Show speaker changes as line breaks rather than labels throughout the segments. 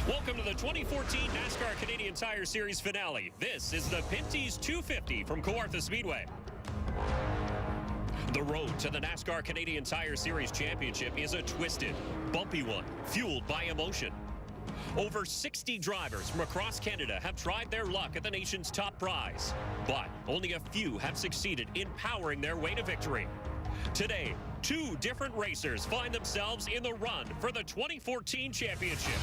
Welcome to the 2014 NASCAR Canadian Tire Series finale. This is the Pinty's 250 from Kawartha Speedway. The road to the NASCAR Canadian Tire Series Championship is a twisted, bumpy one, fueled by emotion. Over 60 drivers from across Canada have tried their luck at the nation's top prize, but only a few have succeeded in powering their way to victory. Today, two different racers find themselves in the run for the 2014 championship.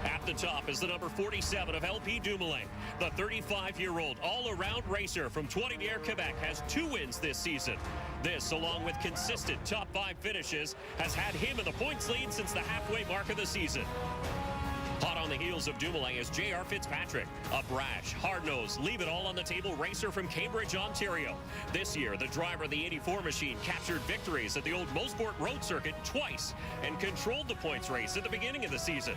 At the top is the number 47 of LP Dumoulin. The 35-year-old all-around racer from Trois-Rivières, Quebec, has 2 wins this season. This, along with consistent top 5 finishes, has had him in the points lead since the halfway mark of the season. Hot on the heels of Dumoulin is J.R. Fitzpatrick, a brash, hard-nosed, leave-it-all-on-the-table racer from Cambridge, Ontario. This year, the driver of the 84 machine captured victories at the old Mosport Road Circuit twice and controlled the points race at the beginning of the season.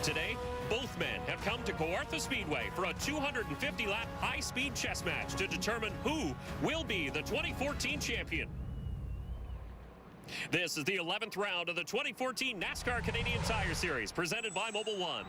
Today, both men have come to Kawartha Speedway for a 250-lap high-speed chess match to determine who will be the 2014 champion. This is the 11th round of the 2014 NASCAR Canadian Tire Series, presented by Mobil 1.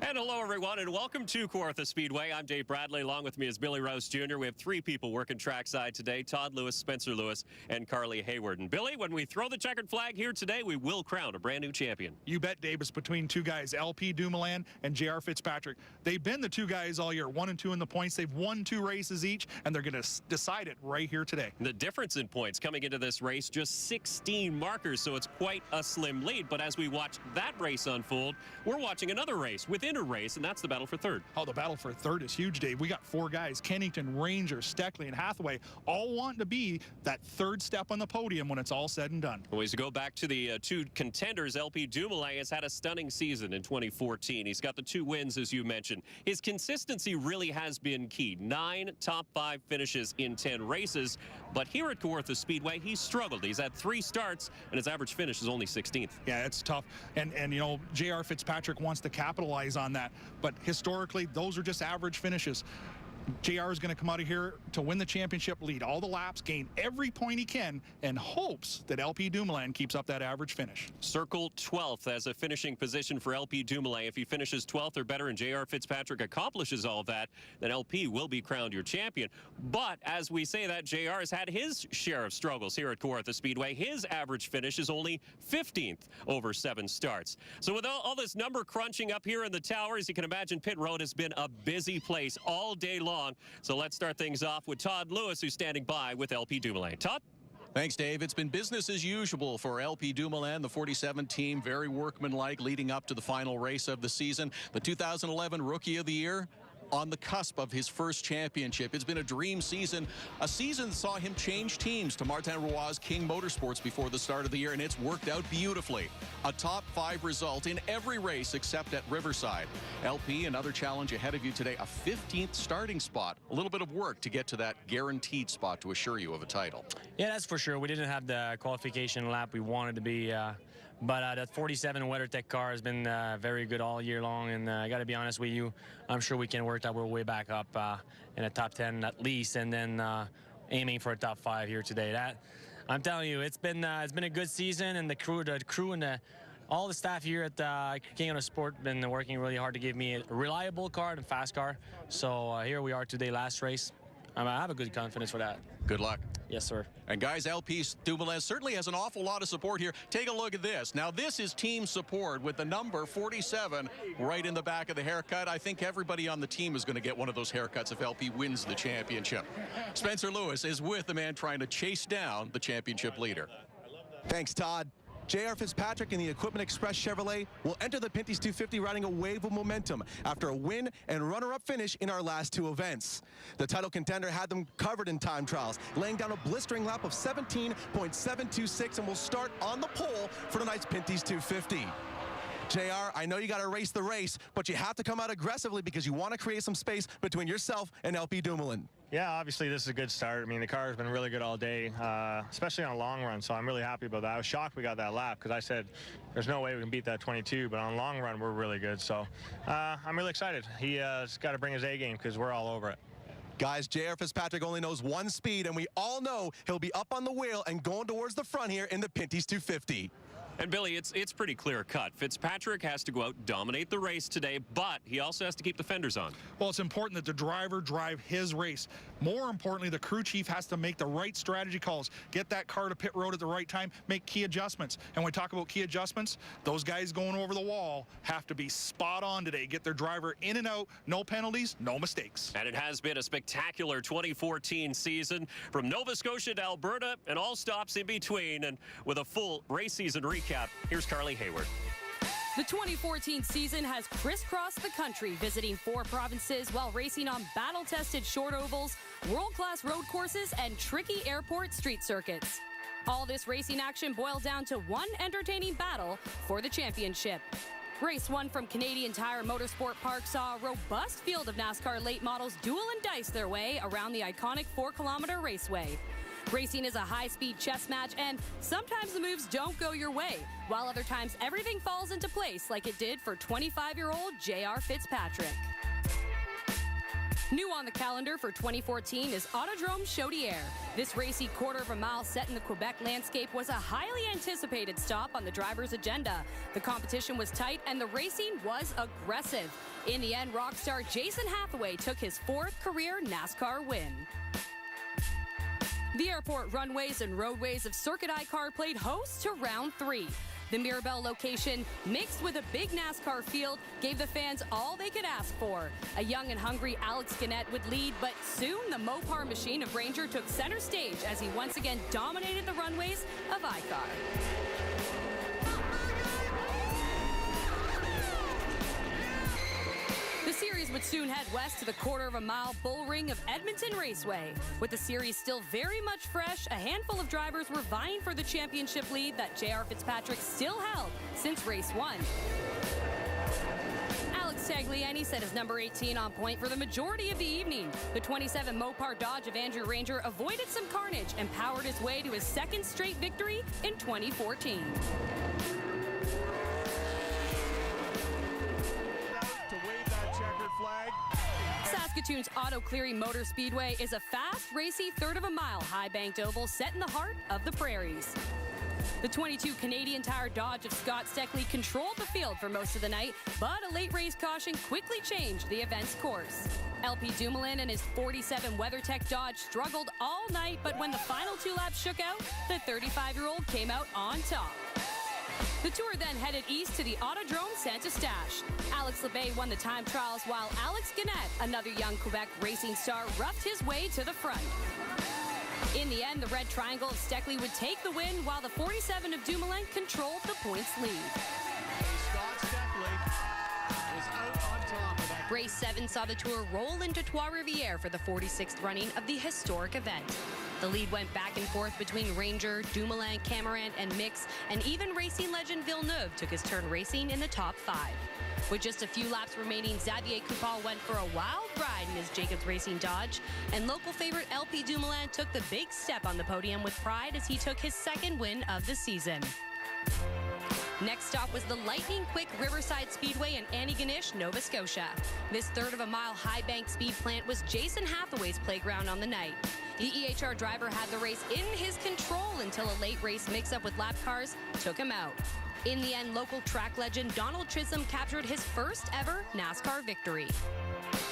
And hello, everyone, and welcome to Kawartha Speedway. I'm Dave Bradley. Along with me is Billy Rouse Jr. We have 3 people working trackside today: Todd Lewis, Spencer Lewis, and Carly Hayward. And Billy, when we throw the checkered flag here today, we will crown a brand new champion.
You bet, Dave. It's between 2 guys, LP Dumoulin and J.R. Fitzpatrick. They've been the 2 guys all year, 1 and 2 in the points. They've won 2 races each, and they're going to decide it right here today.
The difference in points coming into this race, just 16 markers, so it's quite a slim lead. But as we watch that race unfold, we're watching another race within a race, and that's the battle for third.
Oh, the battle for third is huge, Dave. We got 4 guys, Kennington, Ranger, Steckley, and Hathaway, all wanting to be that 3rd step on the podium when it's all said and done.
Well, as we go back to the 2 contenders, LP Dumoulin has had a stunning season in 2014. He's got the 2 wins, as you mentioned. His consistency really has been key. 9 top 5 finishes in 10 races. But here at Kawartha Speedway, he's struggled. He's had 3 starts, and his average finish is only 16th.
Yeah, it's tough. And you know, J.R. Fitzpatrick wants to capitalize on that. But historically, those are just average finishes. JR is going to come out of here to win the championship, lead all the laps, gain every point he can, and hopes that LP Dumoulin keeps up that average finish.
Circle 12th as a finishing position for LP Dumoulin. If he finishes 12th or better and J.R. Fitzpatrick accomplishes all of that, then LP will be crowned your champion. But as we say that, JR has had his share of struggles here at Kawartha Speedway. His average finish is only 15th over 7 starts. So with all this number crunching up here in the tower, as you can imagine, pit road has been a busy place all day long. So let's start things off with Todd Lewis, who's standing by with LP Dumoulin. Todd?
Thanks, Dave. It's been business as usual for LP Dumoulin, the 47 team, very workmanlike leading up to the final race of the season. The 2011 Rookie of the Year, on the cusp of his first championship. It's been a dream season. A season saw him change teams to Martin Roy's King Motorsports before the start of the year, and it's worked out beautifully. A top 5 result in every race except at Riverside. LP, another challenge ahead of you today, a 15th starting spot. A little bit of work to get to that guaranteed spot to assure you of a title.
Yeah, that's for sure. We didn't have the qualification lap we wanted to be, but that 47 WeatherTech car has been very good all year long, and I got to be honest with you, I'm sure we can work our way back up in a top 10 at least, and then aiming for a top 5 here today. That, I'm telling you, it's been a good season, and the crew and all the staff here at King of the Sport been working really hard to give me a reliable car and fast car. So here we are today, last race. I have a good confidence for that.
Good luck.
Yes, sir.
And guys, LP Dumoulin certainly has an awful lot of support here. Take a look at this. Now, this is team support with the number 47 right in the back of the haircut. I think everybody on the team is going to get one of those haircuts if LP wins the championship. Spencer Lewis is with the man trying to chase down the championship leader.
Thanks, Todd. J.R. Fitzpatrick in the Equipment Express Chevrolet will enter the Pinty's 250 riding a wave of momentum after a win and runner-up finish in our last 2 events. The title contender had them covered in time trials, laying down a blistering lap of 17.726 and will start on the pole for tonight's Pinty's 250. JR, I know you got to race the race, but you have to come out aggressively because you want to create some space between yourself and LP Dumoulin.
Yeah, obviously this is a good start. I mean, the car has been really good all day, especially on a long run, so I'm really happy about that. I was shocked we got that lap because I said there's no way we can beat that 22, but on long run, we're really good. So I'm really excited. He's got to bring his A game because we're all over it.
Guys, J.R. Fitzpatrick only knows one speed, and we all know he'll be up on the wheel and going towards the front here in the Pinty's 250.
And Billy, it's pretty clear cut. Fitzpatrick has to go out, dominate the race today, but he also has to keep the fenders on.
Well, it's important that the driver drive his race. More importantly, the crew chief has to make the right strategy calls, get that car to pit road at the right time, make key adjustments. And when we talk about key adjustments, those guys going over the wall have to be spot on today, get their driver in and out, no penalties, no mistakes.
And it has been a spectacular 2014 season from Nova Scotia to Alberta and all stops in between. And with a full race season recap, here's Carly Hayward.
The 2014 season has crisscrossed the country, visiting 4 provinces while racing on battle-tested short ovals, world-class road courses, and tricky airport street circuits. All this racing action boiled down to one entertaining battle for the championship. Race 1 from Canadian Tire Motorsport Park saw a robust field of NASCAR late models duel and dice their way around the iconic 4-kilometer raceway. Racing is a high-speed chess match, and sometimes the moves don't go your way, while other times everything falls into place like it did for 25-year-old J.R. Fitzpatrick. New on the calendar for 2014 is Autodrome Chaudière. This racy quarter-of-a-mile set in the Quebec landscape was a highly anticipated stop on the driver's agenda. The competition was tight and the racing was aggressive. In the end, rock star Jason Hathaway took his 4th career NASCAR win. The airport runways and roadways of Circuit I-Car played host to round 3. The Mirabel location, mixed with a big NASCAR field, gave the fans all they could ask for. A young and hungry Alex Gannett would lead, but soon the Mopar machine of Ranger took center stage as he once again dominated the runways of I-Car. The series would soon head west to the quarter-of-a-mile bull ring of Edmonton Raceway. With the series still very much fresh, a handful of drivers were vying for the championship lead that J.R. Fitzpatrick still held since race 1. Alex Tagliani set his number 18 on point for the majority of the evening. The 27 Mopar Dodge of Andrew Ranger avoided some carnage and powered his way to his 2nd straight victory in 2014. Saskatoon's Otto Cleary Motor Speedway is a fast, racy third-of-a-mile high-banked oval set in the heart of the prairies. The 22 Canadian Tire Dodge of Scott Steckley controlled the field for most of the night, but a late race caution quickly changed the event's course. LP Dumoulin and his 47 WeatherTech Dodge struggled all night, but when the final 2 laps shook out, the 35-year-old came out on top. The tour then headed east to the Autodrome Saint-Eustache. Alex Labbe won the time trials while Alex Gannett, another young Quebec racing star, roughed his way to the front. In the end, the red triangle of Steckley would take the win while the 47 of Dumoulin controlled the points lead.
Scott Steckley was out on top of that.
Race 7 saw the tour roll into Trois-Rivières for the 46th running of the historic event. The lead went back and forth between Ranger, Dumoulin, Camarant, and Mix, and even racing legend Villeneuve took his turn racing in the top 5. With just a few laps remaining, Xavier Coupal went for a wild ride in his Jacobs Racing Dodge, and local favorite LP Dumoulin took the big step on the podium with pride as he took his 2nd win of the season. Next stop was the lightning-quick Riverside Speedway in Antigonish, Nova Scotia. This third-of-a-mile high-bank speed plant was Jason Hathaway's playground on the night. The EHR driver had the race in his control until a late race mix-up with lap cars took him out. In the end, local track legend Donald Chisholm captured his 1st ever NASCAR victory.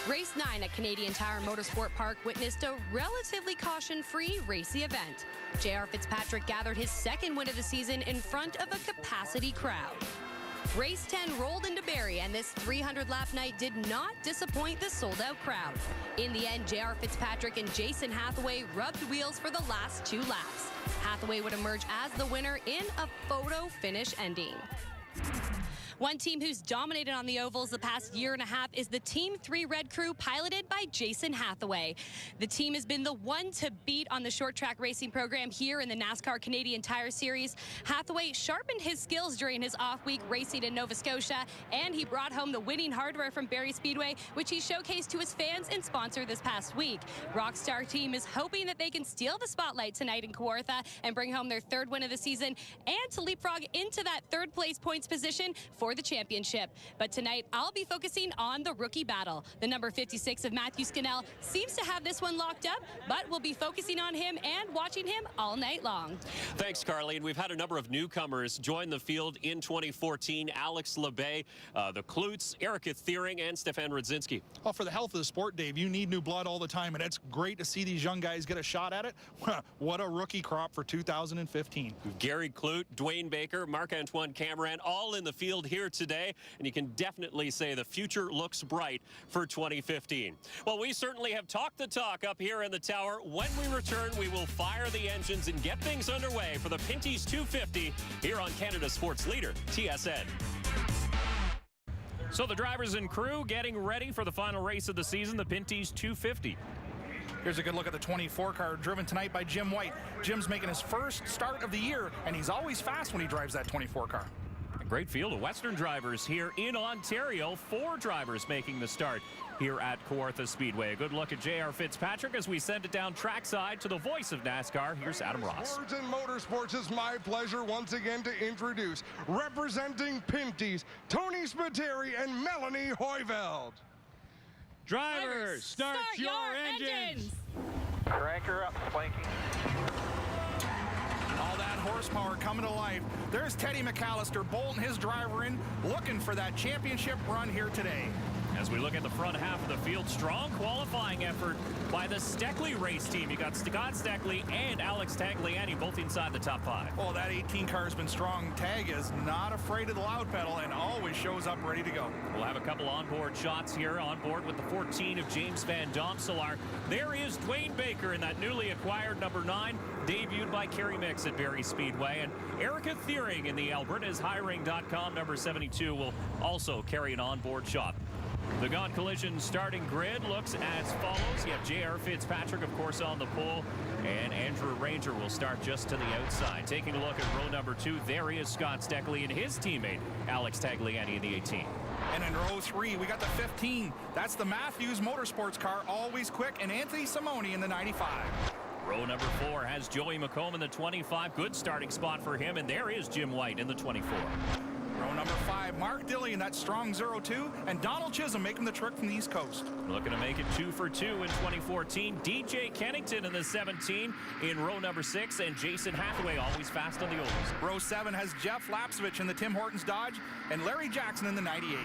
Race 9 at Canadian Tire Motorsport Park witnessed a relatively caution-free racy event. J.R. Fitzpatrick gathered his 2nd win of the season in front of a capacity crowd. Race 10 rolled into Barrie, and this 300-lap night did not disappoint the sold-out crowd. In the end, J.R. Fitzpatrick and Jason Hathaway rubbed wheels for the last 2 laps. Hathaway would emerge as the winner in a photo finish ending. One team who's dominated on the ovals the past year and a half is the Team 3 Red Crew, piloted by Jason Hathaway. The team has been the one to beat on the short track racing program here in the NASCAR Canadian Tire Series. Hathaway sharpened his skills during his off-week racing in Nova Scotia, and he brought home the winning hardware from Barrie Speedway, which he showcased to his fans and sponsor this past week. Rockstar team is hoping that they can steal the spotlight tonight in Kawartha and bring home their 3rd win of the season, and to leapfrog into that 3rd place points position for for the championship. But tonight, I'll be focusing on the rookie battle. The number 56 of Matthew Scannell seems to have this one locked up, but we'll be focusing on him and watching him all night long.
Thanks, Carly. And we've had a number of newcomers join the field in 2014. Alex LeBay, the Klutz, Erica Thiering, and Stefan Rudzinski.
Well, for the health of the sport, Dave, you need new blood all the time, and it's great to see these young guys get a shot at it. What a rookie crop for 2015.
Gary Clute, Dwayne Baker, Marc-Antoine Cameron, all in the field here today, and you can definitely say the future looks bright for 2015. Well, we certainly have talked the talk up here in the tower. When we return, we will fire the engines and get things underway for the Pinty's 250 here on Canada's sports leader, TSN. So the drivers and crew getting ready for the final race of the season, the Pinty's 250.
Here's a good look at the 24 car driven tonight by Jim White. Jim's making his first start of the year, and he's always fast when he drives that 24 car.
A great field of Western drivers here in Ontario. 4 drivers making the start here at Kawartha Speedway. A good look at J.R. Fitzpatrick as we send it down trackside to the voice of NASCAR. Here's Adam Ross.
Words and Motorsports, is my pleasure once again to introduce, representing Pinty's, Tony Spiteri and Melanie Hoiveld.
Drivers, start your engines.
Crank her up, Spanky.
All that horsepower coming to life. There's Teddy McAllister bolting his driver in, looking for that championship run here today.
As we look at the front half of the field, strong qualifying effort by the Steckley race team. You got Scott Steckley and Alex Tagliani both inside the top 5.
Oh, that 18 car has been strong. Tag is not afraid of the loud pedal and always shows up ready to go.
We'll have a couple onboard shots here. On board with the 14 of James Van Domselaar. There is Dwayne Baker in that newly acquired number 9, debuted by Kerry Mix at Barrie Speedway. And Erica Thiering in the Alberta's Hiring.com number 72 will also carry an onboard shot. The Gaunt Collision starting grid looks as follows. You have J.R. Fitzpatrick, of course, on the pole, and Andrew Ranger will start just to the outside. Taking a look at row number 2, there is Scott Steckley and his teammate, Alex Tagliani in the 18.
And in row 3, we got the 15. That's the Matthews Motorsports car, always quick, and Anthony Simoni in the 95.
Row number 4 has Joey McComb in the 25. Good starting spot for him, and there is Jim White in the 24.
Row number 5, Mark Dilley in that strong 02, and Donald Chisholm making the trip from the East Coast.
Looking to make it 2 for 2 in 2014. DJ Kennington in the 17 in row number 6, and Jason Hathaway always fast on the ovals.
Row 7 has Jeff Lapsovich in the Tim Hortons Dodge, and Larry Jackson in the 98.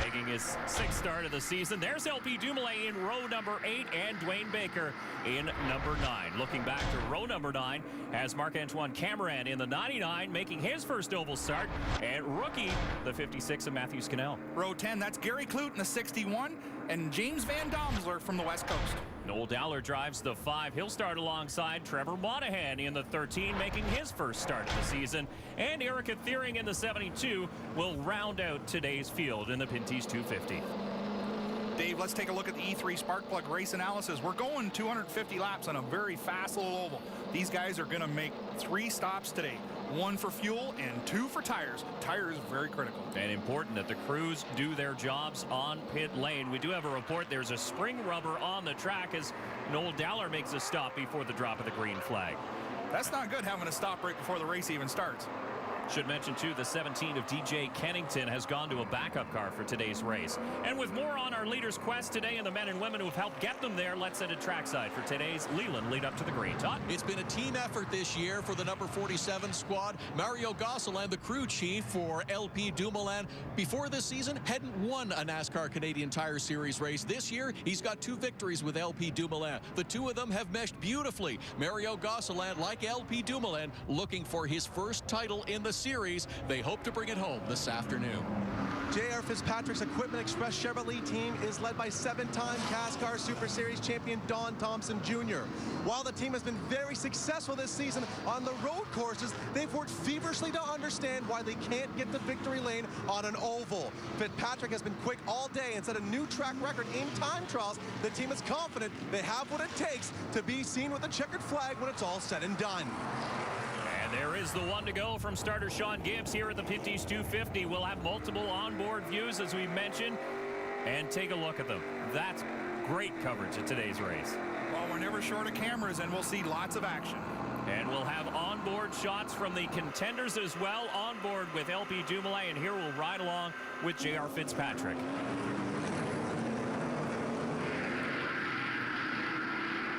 Making his 6th start of the season, there's LP Dumoulin in row number 8, and Dwayne Baker in number 9. Looking back to row number 9 has Marc-Antoine Cameron in the 99, making his first oval start, and rookie, the 56 of Matthew Scannell.
Row 10, that's Gary Clute in the 61, and James Van Domselaar from the West Coast.
Noel Dowler drives the 5. He'll start alongside Trevor Monahan in the 13, making his first start of the season. And Erica Thiering in the 72 will round out today's field in the Pinty's 250.
Dave, let's take a look at the E3 spark plug race analysis. We're going 250 laps on a very fast little oval. These guys are going to make 3 stops today. 1 for fuel and 2 for tires. Tires very critical.
And important that the crews do their jobs on pit lane. We do have a report there's a spring rubber on the track as Noel Dowler makes a stop before the drop of the green flag.
That's not good, having to stop right before the race even starts.
Should mention, too, the 17 of DJ Kennington has gone to a backup car for today's race. And with more on our leaders' quest today and the men and women who have helped get them there, let's head to trackside for today's Leland lead up to the green. Todd?
It's been a team effort this year for the number 47 squad. Mario Gosselin, the crew chief for LP Dumoulin, before this season hadn't won a NASCAR Canadian Tire Series race. This year, he's got 2 victories with LP Dumoulin. The 2 of them have meshed beautifully. Mario Gosselin, like LP Dumoulin, looking for his first title in the series. They hope to bring it home this afternoon.
J.R. Fitzpatrick's Equipment Express Chevrolet team is led by 7-time CASCAR Super Series champion Don Thompson Jr. While the team has been very successful this season on the road courses, they've worked feverishly to understand why they can't get to victory lane on an oval. Fitzpatrick has been quick all day and set a new track record in time trials. The team is confident they have what it takes to be seen with a checkered flag when it's all said and done.
There is the 1 to go from starter Sean Gibbs here at the Pinty's 250. We'll have multiple onboard views, as we mentioned, and take a look at them. That's great coverage of today's race.
Well, we're never short of cameras, and we'll see lots of action.
And we'll have onboard shots from the contenders as well on board with LP Dumoulin, and here we'll ride along with J.R. Fitzpatrick.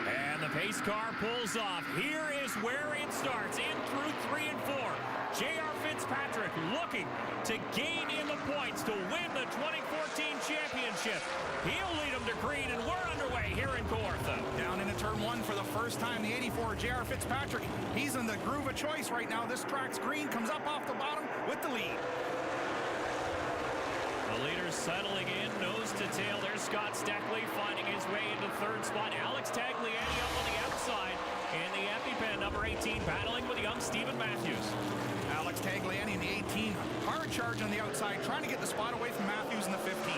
And the pace car pulls off. Here is where it starts, in through 3 and 4. J.R. Fitzpatrick looking to gain in the points to win the 2014 championship. He'll lead them to green, and we're underway here in Kawartha.
Down into turn 1 for the first time, the 84, J.R. Fitzpatrick. He's in the groove of choice right now. This track's green, comes up off the bottom with the lead.
The leader's settling in, nose to tail. There's Scott Steckley finding his way into third spot. Alex Tagliani up on the outside. And the EpiPen, number 18, battling with young Stephen Matthews.
Alex Tagliani in the 18, hard charge on the outside, trying to get the spot away from Matthews in the 15.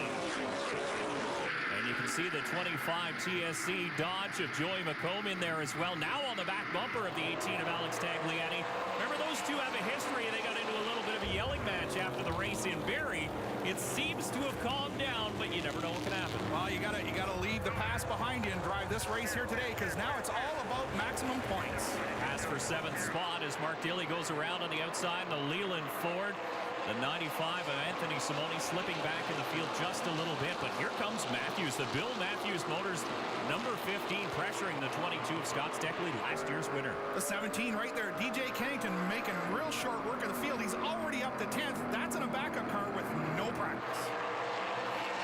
And you can see the 25 TSC Dodge of Joey McComb in there as well. Now on the back bumper of the 18 of Alex Tagliani. Remember, those two have a history. They got into a little bit of a yelling match after the race in Barrie. It seems to have calmed down, but you never know what can happen.
Well, you gotta leave the past behind you and drive this race here today, because now it's all about maximum points.
Pass for 7th spot as Mark Dilley goes around on the outside. The Leland Ford, the 95 of Anthony Simoni slipping back in the field just a little bit, but here comes Matthews, the Bill Matthews Motors number 15, pressuring the 22 of Scott Steckley, last year's winner.
The 17 right there, DJ Kennington making real short work of the field. He's already up to 10th. That's in a backup car with no practice.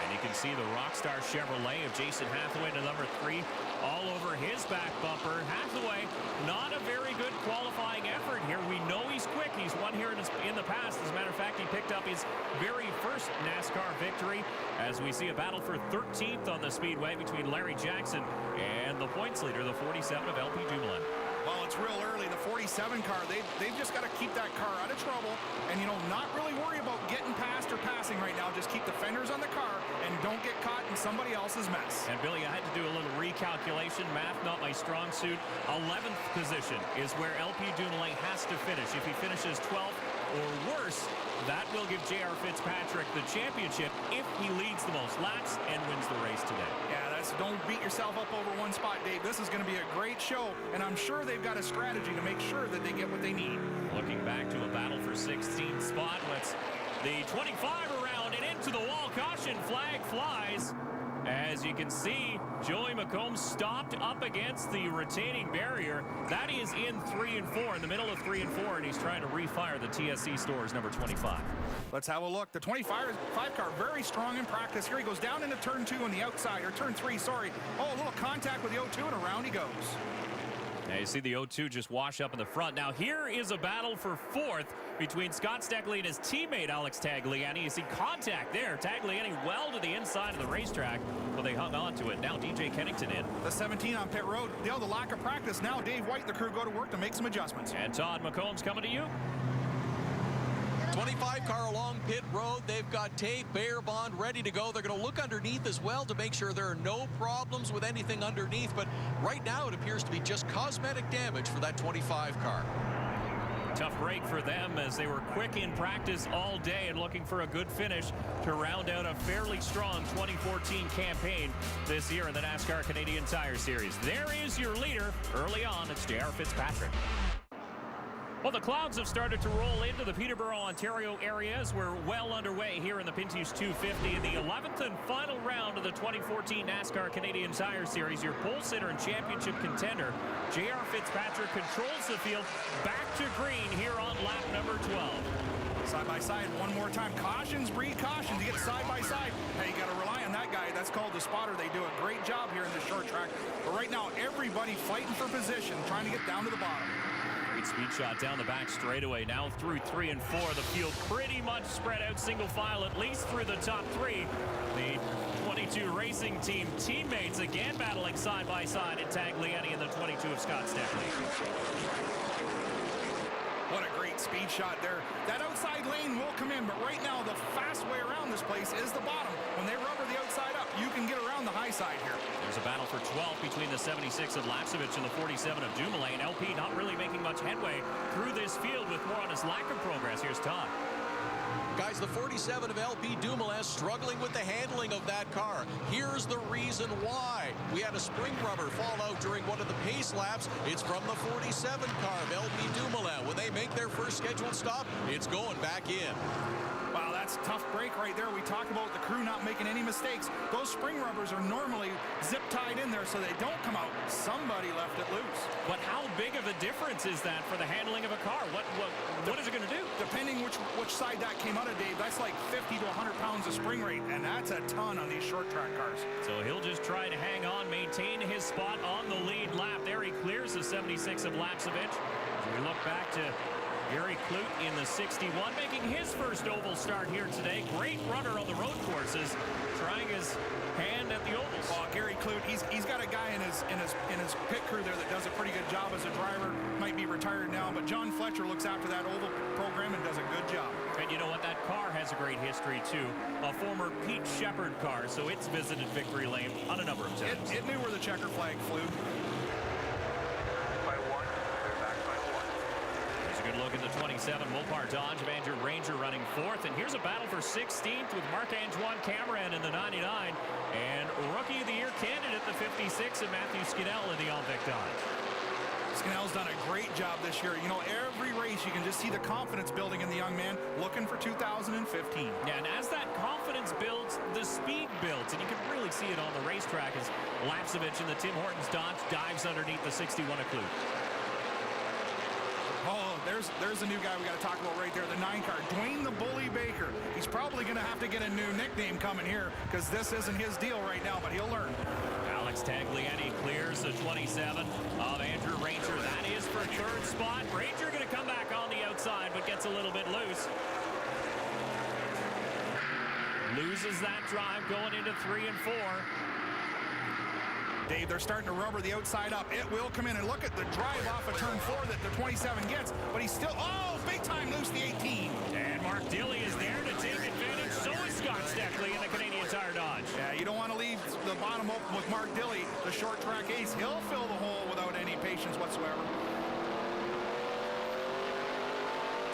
And you can see the Rockstar Chevrolet of Jason Hathaway to number 3 all over his back bumper. Hathaway, not a very good qualifying effort here. We know he's quick. He's won here in the past. As a matter of fact, he picked up his very first NASCAR victory, as we see a battle for 13th on the Speedway between Larry Jackson and the points leader, the 47 of LP Dumoulin.
Well, it's real early. The 47 car, they've just got to keep that car out of trouble and, not really worry about getting past or passing right now. Just keep the fenders on the car and don't get caught in somebody else's mess.
And, Billy, I had to do a little recalculation. Math, not my strong suit. 11th position is where LP Dumoulin has to finish. If he finishes 12th or worse, that will give J.R. Fitzpatrick the championship if he leads the most laps and wins the race today.
Yeah, don't beat yourself up over one spot, Dave. This is going to be a great show, and I'm sure they've got a strategy to make sure that they get what they need.
Looking back to a battle for 16th spot. Let's the 25 around and into the wall. Caution flag flies. As you can see, Joey McComb stopped up against the retaining barrier. That is in 3 and 4, in the middle of 3 and 4, and he's trying to refire the TSC Stores number 25.
Let's have a look. The 25 car, very strong in practice. Here he goes down into turn 2 on the outside, or turn 3, sorry. Oh, a little contact with the 02, and around he goes.
Now you see the 02 just wash up in the front. Now here is a battle for 4th between Scott Steckley and his teammate Alex Tagliani. You see contact there. Tagliani well to the inside of the racetrack, but they hung on to it. Now DJ Kennington in.
The 17 on pit road. The lack of practice. Now Dave White, the crew, go to work to make some adjustments.
And Todd McComb's coming to you.
25 car along pit road. They've got tape, Bear Bond ready to go. They're going to look underneath as well to make sure there are no problems with anything underneath. But right now it appears to be just cosmetic damage for that 25 car.
Tough break for them as they were quick in practice all day and looking for a good finish to round out a fairly strong 2014 campaign this year in the NASCAR Canadian Tire Series. There is your leader early on. It's J.R. Fitzpatrick. Well, the clouds have started to roll into the Peterborough, Ontario area as we're well underway here in the Pinty's 250 in the 11th and final round of the 2014 NASCAR Canadian Tire Series. Your pole sitter and championship contender, J.R. Fitzpatrick, controls the field back to green here on lap number 12.
Side by side one more time. Cautions breed caution to get side by side. Hey, you got to rely on that guy. That's called the spotter. They do a great job here in the short track. But right now, everybody fighting for position, trying to get down to the bottom.
Great speed shot down the back straightaway. Now through 3 and 4. The field pretty much spread out single file, at least through the top 3. The 22 Racing Team teammates again battling side by side at Tagliani and the 22 of Scott Steckley.
What a great speed shot there. That outside lane will come in, but right now the fast way around this place is the bottom. When they rubber the outside up, you can get around the high side here.
There's a battle for 12 between the 76 of Lapsevich and the 47 of Dumoulin. LP not really making much headway through this field with more on his lack of progress. Here's Todd.
Guys, the 47 of LP Dumoulin struggling with the handling of that car. Here's the reason why. We had a spring rubber fall out during one of the pace laps. It's from the 47 car of LP Dumoulin. When they first scheduled stop, it's going back in.
Wow, that's a tough break right there. We talk about the crew not making any mistakes. Those spring rubbers are normally zip tied in there so they don't come out. Somebody left it loose.
But how big of a difference is that for the handling of a car? What is it going to do?
Depending which side that came out of, Dave, that's like 50 to 100 pounds of spring rate, and that's a ton on these short track cars.
So he'll just try to hang on, maintain his spot on the lead lap. There he clears the 76 of Lapsevich. As we look back to Gary Clute in the 61, making his first oval start here today. Great runner on the road courses, trying his hand at the ovals.
Well, Gary Clute, he's got a guy in his pit crew there that does a pretty good job as a driver. Might be retired now, but John Fletcher looks after that oval program and does a good job.
And you know what? That car has a great history too. A former Pete Shepard car, so it's visited Victory Lane on a number of times.
It knew where the checker flag flew.
Good look at the 27 Mopar Dodge of Andrew Ranger running fourth, and here's a battle for 16th with Marc-Antoine Cameron in the 99 and Rookie of the Year candidate the 56 and Matthew Skinnell in the Alvic Dodge.
Skinnell's done a great job this year. You know, every race you can just see the confidence building in the young man, looking for 2015.
Yeah, and as that confidence builds, the speed builds, and you can really see it on the racetrack as Lapsevich in the Tim Hortons Dodge dives underneath the 61 of Clute.
Oh, there's a new guy we got to talk about right there, the 9 car, Dwayne the Bully Baker. He's probably going to have to get a new nickname coming here because this isn't his deal right now, but he'll learn.
Alex Tagliani clears the 27 of Andrew Ranger. That is for third spot. Ranger going to come back on the outside, but gets a little bit loose. Loses that drive going into 3 and 4.
Dave, they're starting to rubber the outside up. It will come in, and look at the drive off of turn 4 that the 27 gets, but he's still, big time loose the 18.
And Mark Dilley is there to take advantage. So is Scott Steckley in the Canadian Tire Dodge.
Yeah, you don't want to leave the bottom open with Mark Dilley, the short track ace. He'll fill the hole without any patience whatsoever.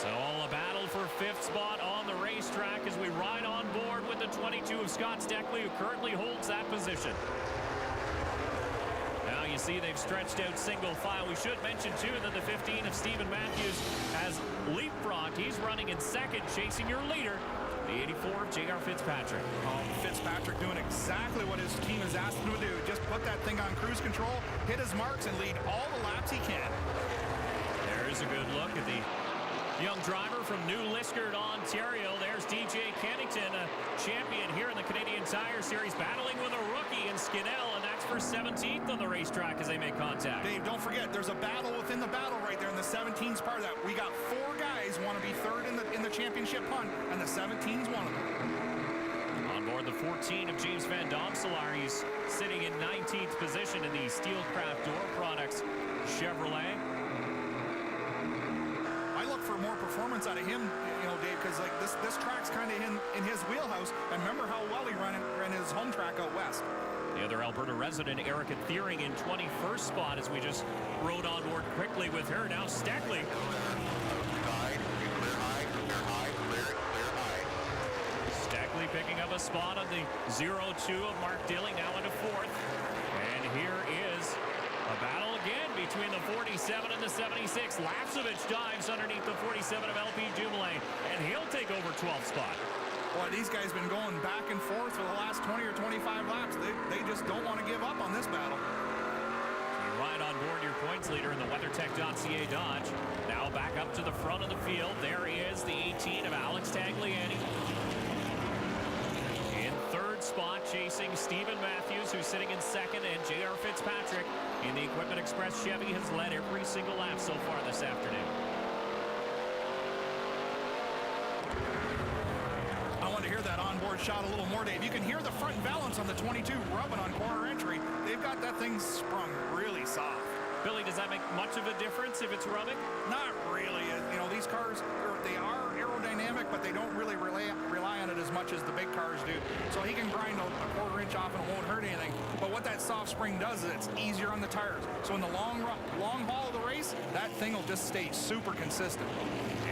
So a battle for 5th spot on the racetrack as we ride on board with the 22 of Scott Steckley, who currently holds that position. You see they've stretched out single file. We should mention too that the 15 of Stephen Matthews has leapfrogged. He's running in second, chasing your leader, the 84 of J.R. Fitzpatrick.
Fitzpatrick doing exactly what his team has asked him to do. Just put that thing on cruise control, hit his marks, and lead all the laps he can.
There's a good look at the young driver from New Liskeard, Ontario. There's DJ Kennington, a champion here in the Canadian Tire Series, battling with a rookie in Skinnell, and that's for 17th on the racetrack as they make contact.
Dave, don't forget, there's a battle within the battle right there, and the 17's part of that. We got 4 guys want to be third in the championship hunt, and the 17's one of them.
On board the 14 of James Van Domselaar, he's sitting in 19th position in the Steelcraft Door Products Chevrolet.
For more performance out of him, you know, Dave, because like this track's kind of in his wheelhouse. And remember how well he ran his home track out west.
The other Alberta resident, Erica Thiering, in 21st spot as we just rode on board quickly with her. Now Steckley. Steckley picking up a spot on the 02 of Mark Dilley, now into 4th. And here is a battle again between the 47 and the 76. Lapsevich dives underneath the 47 of LP Dumoulin, and he'll take over 12th spot.
Boy, these guys been going back and forth for the last 20 or 25 laps. They just don't want to give up on this battle.
You ride on board your points leader in the WeatherTech.ca Dodge. Now back up to the front of the field. There is the 18 of Alex Tagliani. In 3rd spot, chasing Stephen Matthews, who's sitting in 2nd, and J.R. Fitzpatrick in the Equipment Express Chevy has led every single lap so far this afternoon.
I want to hear that onboard shot a little more, Dave. You can hear the front balance on the 22 rubbing on corner entry. They've got that thing sprung really soft.
Billy, does that make much of a difference if it's rubbing?
Not really. You know, these cars, they are aerodynamic, but they don't really rely on it as much as the big cars do. So he can grind a quarter inch off and it won't hurt anything. But what that soft spring does is it's easier on the tires. So in the long haul of the race, that thing will just stay super consistent.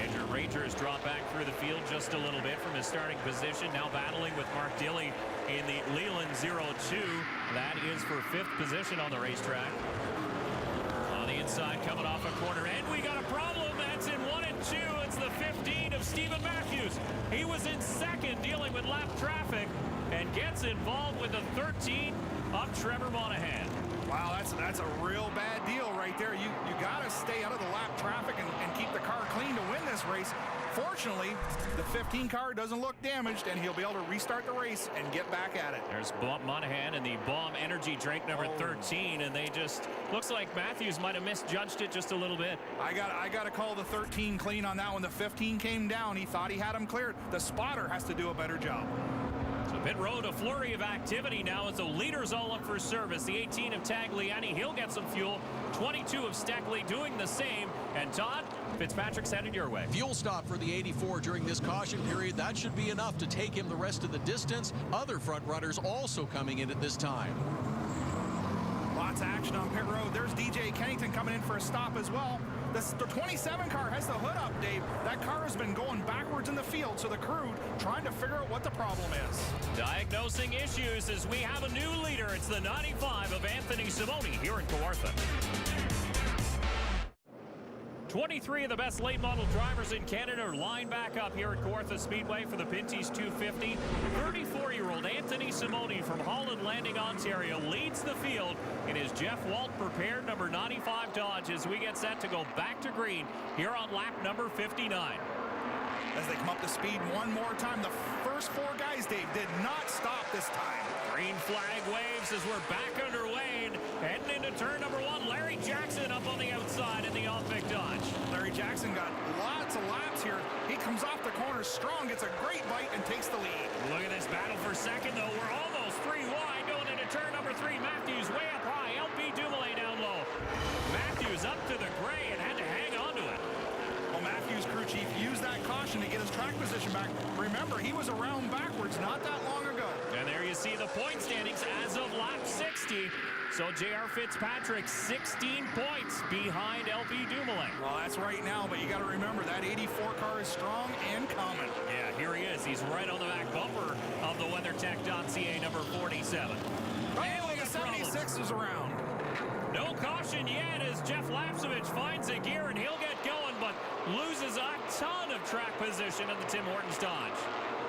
Andrew Ranger has dropped back through the field just a little bit from his starting position. Now battling with Mark Dilley in the Leland 02. That is for 5th position on the racetrack. On the inside, coming off a corner, and we got a problem. That's in 1 and 2. gets involved with the 13 of Trevor Monahan.
Wow, that's a real bad deal right there. You got to stay out of the lap traffic and keep the car clean to win this race. Fortunately, the 15 car doesn't look damaged, and he'll be able to restart the race and get back at it.
There's Monahan and the Bomb Energy drink number 13, and they just, looks like Matthews might have misjudged it just a little bit.
I got to call the 13 clean on that one. The 15 came down. He thought he had him cleared. The spotter has to do a better job.
So pit road, a flurry of activity now as the leaders all up for service. The 18 of Tagliani, he'll get some fuel. 22 of Steckley doing the same. And Todd, Fitzpatrick's headed your way.
Fuel stop for the 84 during this caution period. That should be enough to take him the rest of the distance. Other front runners also coming in at this time.
Lots of action on pit road. There's DJ Kennington coming in for a stop as well. The 27 car has the hood up, Dave. That car has been going backwards in the field, so the crew trying to figure out what the problem is.
Diagnosing issues as we have a new leader. It's the 95 of Anthony Simoni here in Kawartha. 23 of the best late model drivers in Canada are lined back up here at Kawartha Speedway for the Pinty's 250. 34-year-old Anthony Simoni from Holland Landing, Ontario leads the field in his Jeff Walt prepared number 95 Dodge as we get set to go back to green here on lap number 59.
As they come up to speed one more time, the first four guys, Dave, did not stop this time.
Green flag waves as we're back underway and heading into turn number 1. Larry Jackson up on the outside in the off-pick Dodge.
Larry Jackson got lots of laps here. He comes off the corner strong, gets a great bite, and takes the lead.
Look at this battle for second, though. We're almost 3 wide going into turn number 3. Matthews way up high. LP Dumoulin down low. Matthews up to the gray and had to hang on to it.
Well, Matthews crew chief used that caution to get his track position back. Remember, he was around backwards not that long ago.
And there you see the point standings as of lap 60. So J.R. Fitzpatrick 16 points behind LP Dumoulin.
Well, that's right now, but you got to remember that 84 car is strong and coming.
Yeah, here he is. He's right on the back bumper of the WeatherTech.ca number 47.
Oh, the 76 is around.
No caution yet as Jeff Lapsovich finds a gear and he'll get going, but loses a ton of track position in the Tim Hortons Dodge.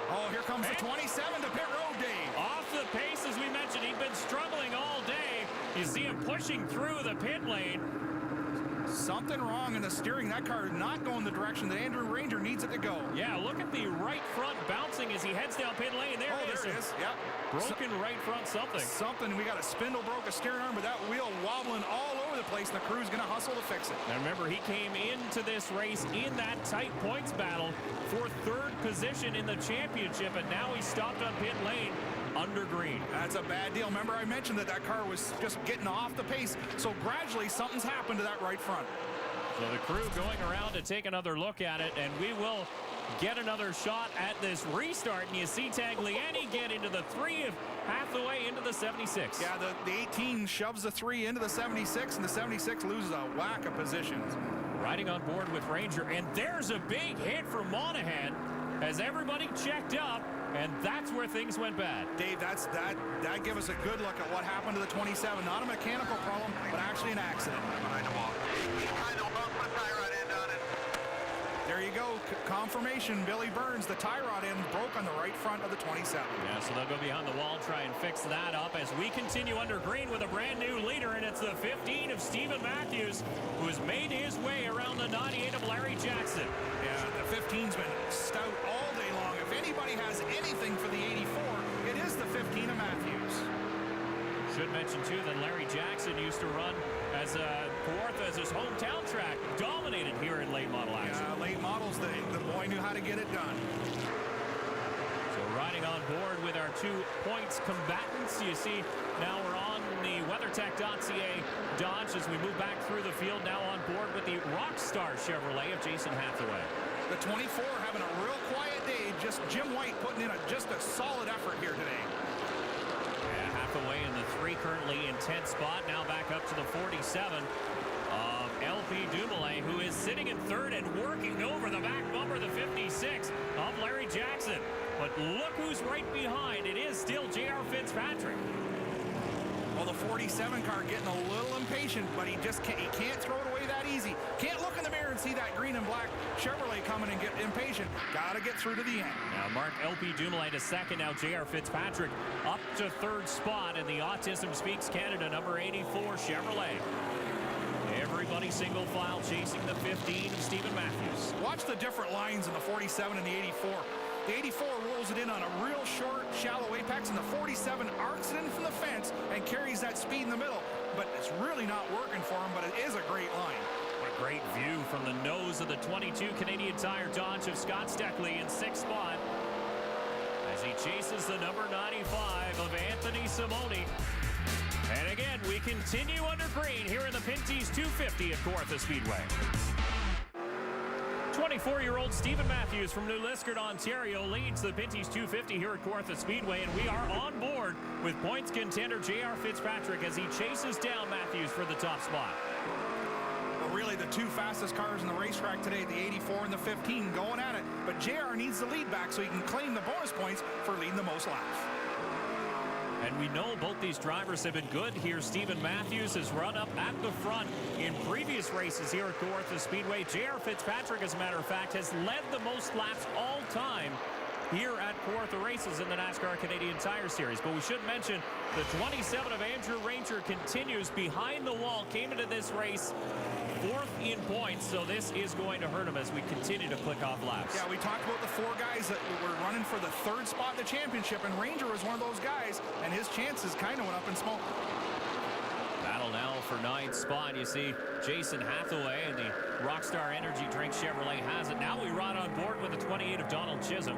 Oh, here comes the 27 to pit road, Dave.
Off the pace, as we mentioned, he'd been struggling all day. You see him pushing through the pit lane.
Something wrong in the steering. That car is not going the direction that Andrew Ranger needs it to go.
Yeah, look at the right front bouncing as he heads down pit lane. There it is.
There it is. Yep.
Broken right front something.
We got a spindle broke a steering arm, but that wheel wobbling all over the place, and the crew's going to hustle to fix it.
Now remember, he came into this race in that tight points battle for 3rd position in the championship, and now he's stopped on pit lane under green.
That's a bad deal. Remember, I mentioned that car was just getting off the pace, so gradually something's happened to that right front.
So the crew going around to take another look at it, and we will get another shot at this restart. And you see Tagliani get into the 3 of half the way into the 76.
Yeah, the 18 shoves the 3 into the 76, and the 76 loses a whack of positions.
Riding on board with Ranger, and there's a big hit from Monahan as everybody checked up, and that's where things went bad.
Dave, that give us a good look at what happened to the 27. Not a mechanical problem, but actually an accident. There you go, confirmation. Billy Burns, the tie rod end broke on the right front of the 27.
Yeah, so they'll go behind the wall, try and fix that up as we continue under green with a brand new leader, and it's the 15 of Stephen Matthews, who has made his way around the 98 of Larry Jackson.
Yeah, the 15's been stout all day long. If anybody has anything for the 84, it is the 15 of Matthews.
Should mention, too, that Larry Jackson used to run as Kawartha as his hometown track, dominated here in late model action.
Yeah, late models, the boy knew how to get it done.
So riding on board with our 2 points combatants, you see now we're on the WeatherTech.ca Dodge as we move back through the field, now on board with the Rockstar Chevrolet of Jason Hathaway.
The 24 having a real quiet day, just Jim White putting in just a solid effort here today.
Away in the 3 currently in 10th spot, now back up to the 47 of LP Dumoulin, who is sitting in 3rd and working over the back bumper, the 56 of Larry Jackson. But look who's right behind. It is still J.R. Fitzpatrick.
Well, the 47 car getting a little impatient, but he can't throw it away that easy. Can't look in the mirror and see that green and black Chevrolet coming and get impatient. Got to get through to the end.
Now Mark LP Dumoulin to second. Now J.R. Fitzpatrick up to third spot in the Autism Speaks Canada number 84 Chevrolet. Everybody single file chasing the 15 of Stephen Matthews.
Watch the different lines in the 47 and the 84. The 84 rolls it in on a real short, shallow apex, and the 47 arcs it in from the fence and carries that speed in the middle. But it's really not working for him, but it is a great line.
What a great view from the nose of the 22 Canadian Tire Dodge of Scott Steckley in sixth spot as he chases the number 95 of Anthony Simoni. And again, we continue under green here in the Pinty's 250 at Kawartha Speedway. 24-year-old Stephen Matthews from New Liskeard, Ontario leads the Pinty's 250 here at Kawartha Speedway, and we are on board with points contender J.R. Fitzpatrick as he chases down Matthews for the top spot.
Well, really the two fastest cars in the racetrack today, the 84 and the 15, going at it. But J.R. needs the lead back so he can claim the bonus points for leading the most laps.
And we know both these drivers have been good here. Stephen Matthews has run up at the front in previous races here at Kawartha Speedway. J.R. Fitzpatrick, as a matter of fact, has led the most laps all time here at Kawartha races in the NASCAR Canadian Tire Series. But we should mention the 27 of Andrew Ranger continues behind the wall, came into this race fourth in points, so this is going to hurt him as we continue to click off laps.
Yeah, we talked about the four guys that were running for the third spot in the championship, and Ranger was one of those guys, and his chances kind of went up in smoke.
Battle now for ninth spot. You see Jason Hathaway and the Rockstar Energy Drink Chevrolet has it. Now we ride on board with the 28 of Donald Chisholm.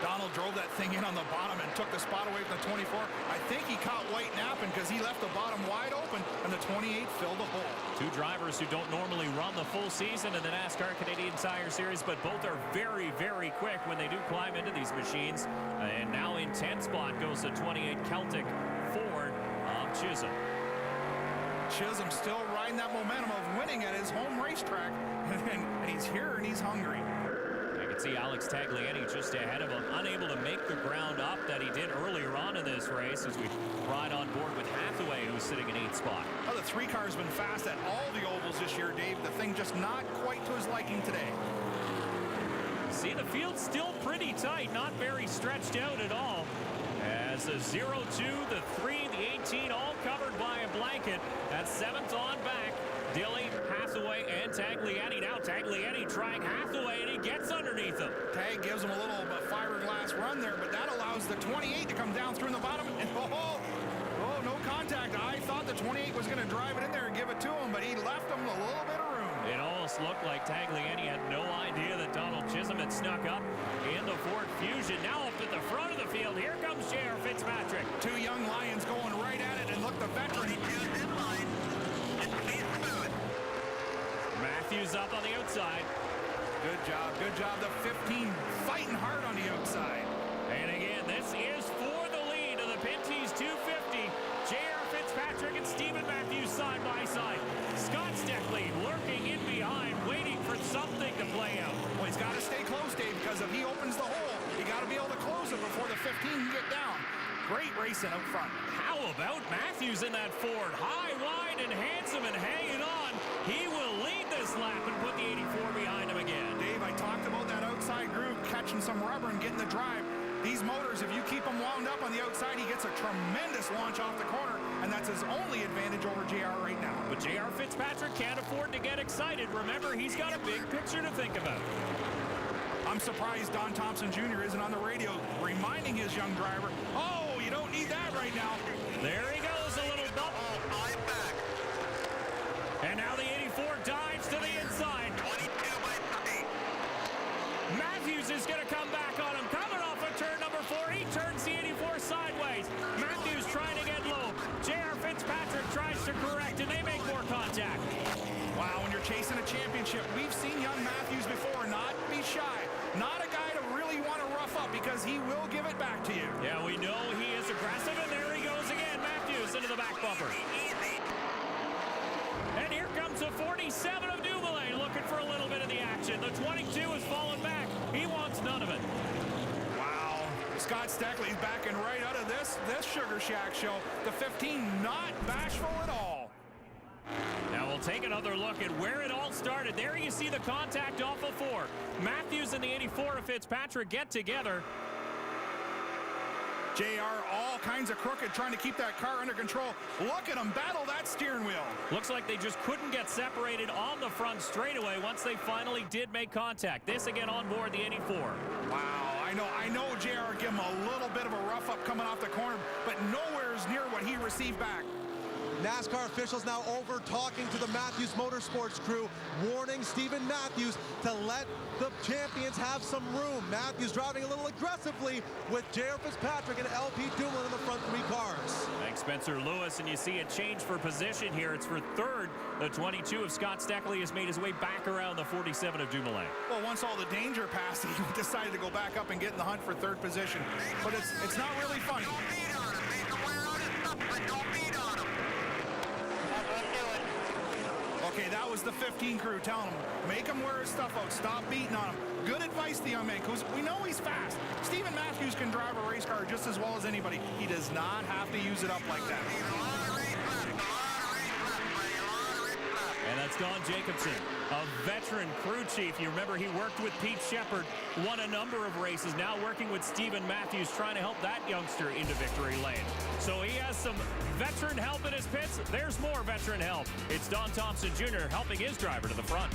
Donald drove that thing in on the bottom and took the spot away from the 24. I think he caught White napping because he left the bottom wide open and the 28 filled the hole.
Two drivers who don't normally run the full season in the NASCAR Canadian Tire Series, but both are very, very quick when they do climb into these machines. And now in 10th spot goes the 28 Celtic Ford of Chisholm.
Chisholm still riding that momentum of winning at his home racetrack, and he's here and he's hungry.
You can see Alex Tagliani just ahead of him, unable to make the ground up that he did earlier on in this race as we ride on board with Hathaway, who's sitting in 8th spot.
Well, the three car's been fast at all the ovals this year, Dave. The thing just not quite to his liking today.
See, the field's still pretty tight, not very stretched out at all. As the 0-2, the 3, the 18, all covered by a blanket. That's 7th on back. Dilly, Hathaway, and Tagliani. Now Tagliani trying Hathaway, and he gets underneath him.
Tag gives him a little fiberglass run there, but that allows the 28 to come down through in the bottom. And oh, no contact. I thought the 28 was going to drive it in there and give it to him, but he left him a little bit of room.
It almost looked like Tagliani had no idea that Donald Chisholm had snuck up in the Ford Fusion. Now up at the front of the field, here comes J.R. Fitzpatrick.
Two young Lions going right at it, and look, the veteran.
Matthews up on the outside.
Good job, good job. The 15 fighting hard on the outside.
And again, this is for the lead of the Pinty's 250. J.R. Fitzpatrick and Stephen Matthews side by side. Scott Steckley lurking in behind, waiting for something to play out.
Well, he's got to stay close, Dave, because if he opens the hole, you got to be able to close it before the 15 can get down. Great racing up front.
How about Matthews in that Ford? High, wide, and handsome, and hanging on. He will lead this lap and put the 84 behind him again.
Dave, I talked about that outside groove, catching some rubber and getting the drive. These motors, if you keep them wound up on the outside, he gets a tremendous launch off the corner, and that's his only advantage over JR right now.
But JR Fitzpatrick can't afford to get excited. Remember, he's got a big picture to think about.
I'm surprised Don Thompson Jr. isn't on the radio reminding his young driver, oh, you don't need that right now.
There he goes, a little bump.
I'm back.
And now the 84 dives to the inside.
22 by 3.
Matthews is going to come back on him. Coming off of turn number 4, he turns the 84 sideways. Matthews trying to get low. J.R. Fitzpatrick tries to correct, and they make more contact.
Wow, when you're chasing a championship, we've seen young Matthews before not be shy. Not a guy to really want to rough up because he will give it back to you.
Yeah, we know he is aggressive, and there he goes again. Matthews into the back bumper. And here comes the 47 of Dumoulin looking for a little bit of the action. The 22 has fallen back. He wants none of it.
Wow. Scott Steckley's backing right out of this Sugar Shack show. The 15 not bashful at all.
Now we'll take another look at where it all started. There you see the contact off of 4. Matthews and the 84 of Fitzpatrick get together.
JR all kinds of crooked, trying to keep that car under control. Look at him battle that steering wheel.
Looks like they just couldn't get separated on the front straightaway once they finally did make contact. This again on board the 84.
Wow, I know JR gave him a little bit of a rough up coming off the corner, but nowhere near what he received back.
NASCAR officials now over talking to the Matthews Motorsports crew, warning Stephen Matthews to let the champions have some room. Matthews driving a little aggressively with J.R. Fitzpatrick and LP Dumoulin in the front 3 cars.
Thanks, Spencer Lewis, and you see a change for position here. It's for 3rd. The 22 of Scott Steckley has made his way back around the 47 of Dumoulin.
Well, once all the danger passed, he decided to go back up and get in the hunt for 3rd position. But it's not really funny. Okay, that was the 15 crew telling him, make him wear his stuff out, stop beating on him. Good advice, the young man, because we know he's fast. Stephen Matthews can drive a race car just as well as anybody. He does not have to use it up like that.
And that's Don Jacobson, a veteran crew chief. You remember he worked with Pete Shepard, won a number of races, now working with Stephen Matthews, trying to help that youngster into victory lane. So he has some veteran help in his pits. There's more veteran help. It's Don Thompson Jr. helping his driver to the front.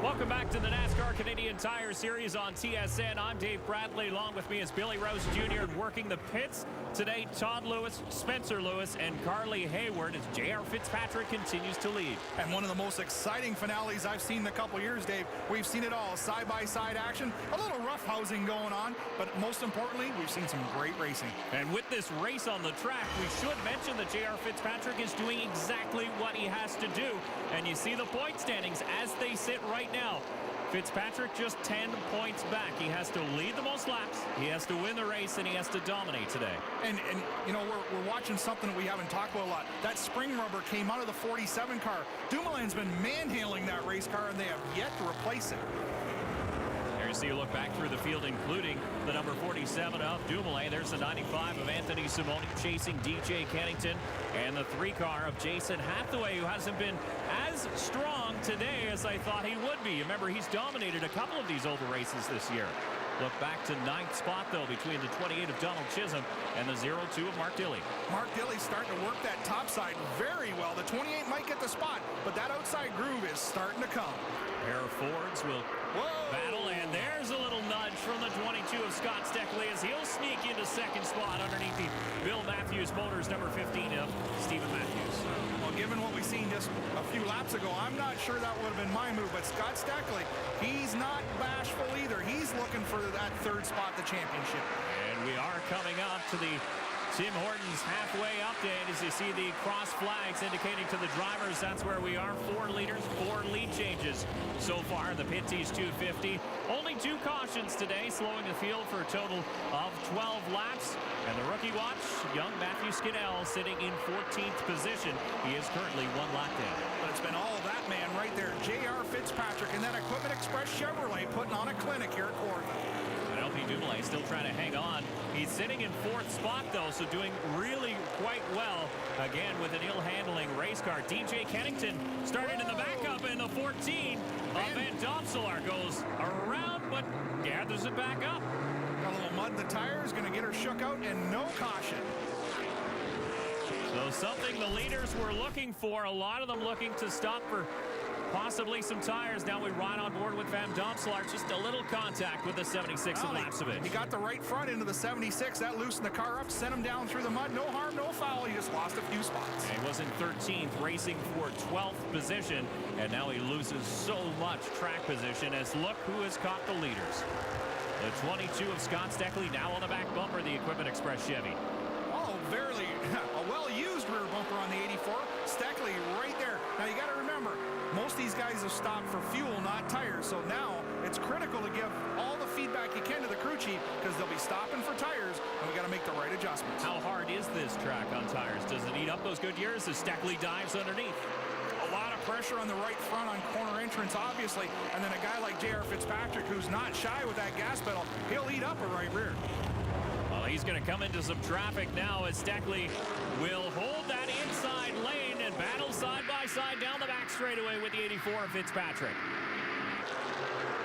Welcome back to the NASCAR Canadian Tire Series on TSN. I'm Dave Bradley. Along with me is Billy Rose Jr. and working the pits today, Todd Lewis, Spencer Lewis, and Carly Hayward as J.R. Fitzpatrick continues to lead.
And one of the most exciting finales I've seen in a couple years, Dave. We've seen it all, side-by-side action, a little roughhousing going on, but most importantly, we've seen some great racing.
And with this race on the track, we should mention that J.R. Fitzpatrick is doing exactly what he has to do. And you see the point standings as they sit right now. Fitzpatrick just 10 points back. He has to lead the most laps, he has to win the race, and he has to dominate today.
And you know, we're watching something that we haven't talked about a lot. That spring rubber came out of the 47 car. Dumoulin's been manhandling that race car, and they have yet to replace it.
There you see a look back through the field, including the number 47 of Dumoulin. There's the 95 of Anthony Simoni chasing DJ Kennington, and the 3 car of Jason Hathaway, who hasn't been as strong today as I thought he would be. Remember, he's dominated a couple of these oval races this year. Look back to 9th spot, though, between the 28 of Donald Chisholm and the 02 of Mark Dilley.
Mark Dilley's starting to work that top side very well. The 28 might get the spot, but that outside groove is starting to come.
Pair of Fords will battle, and there's a little nudge from the 22 of Scott Steckley as he'll sneak into 2nd spot underneath the Bill Matthews Motors number 15 of Stephen Matthews.
Well, given what we've seen just a few laps ago, I'm not sure that would have been my move, but Scott Steckley, he's not bashful either. He's looking for that 3rd spot, the championship.
And we are coming up to the Tim Hortons halfway update as you see the cross flags indicating to the drivers that's where we are. 4 leaders, 4 lead changes so far. The Pinty's 250. Only 2 cautions today, slowing the field for a total of 12 laps. And the rookie watch, young Matthew Skiddell sitting in 14th position. He is currently 1 lap down.
But it's been all that man right there, J.R. Fitzpatrick, and that Equipment Express Chevrolet putting on a clinic here at Kawartha.
LP Dumoulin still trying to hang on. He's sitting in 4th spot, though, so doing really quite well. Again, with an ill-handling race car. DJ Kennington started in the backup, and the 14 of Van Domselaar goes around, but gathers it back up.
Got a little mud in the tires, going to get her shook out, and no caution.
So something the leaders were looking for, a lot of them looking to stop for possibly some tires. Now we ride on board with Van Domselaar. Just a little contact with the 76 and laps of it.
He got the right front into the 76. That loosened the car up, sent him down through the mud. No harm, no foul. He just lost a few spots.
And he was in 13th, racing for 12th position. And now he loses so much track position as look who has caught the leaders. The 22 of Scott Steckley now on the back bumper, the Equipment Express Chevy.
Oh, barely a well-used rear bumper on the 84. Steckley right there. Now you got to remember, most of these guys have stopped for fuel, not tires. So now it's critical to give all the feedback you can to the crew chief because they'll be stopping for tires, and we got to make the right adjustments.
How hard is this track on tires? Does it eat up those good years as Steckley dives underneath?
A lot of pressure on the right front on corner entrance, obviously. And then a guy like J.R. Fitzpatrick, who's not shy with that gas pedal, he'll eat up a right rear.
Well, he's going to come into some traffic now as Steckley will hold that inside lane and battle side by side down the back straightaway with the 84 of Fitzpatrick.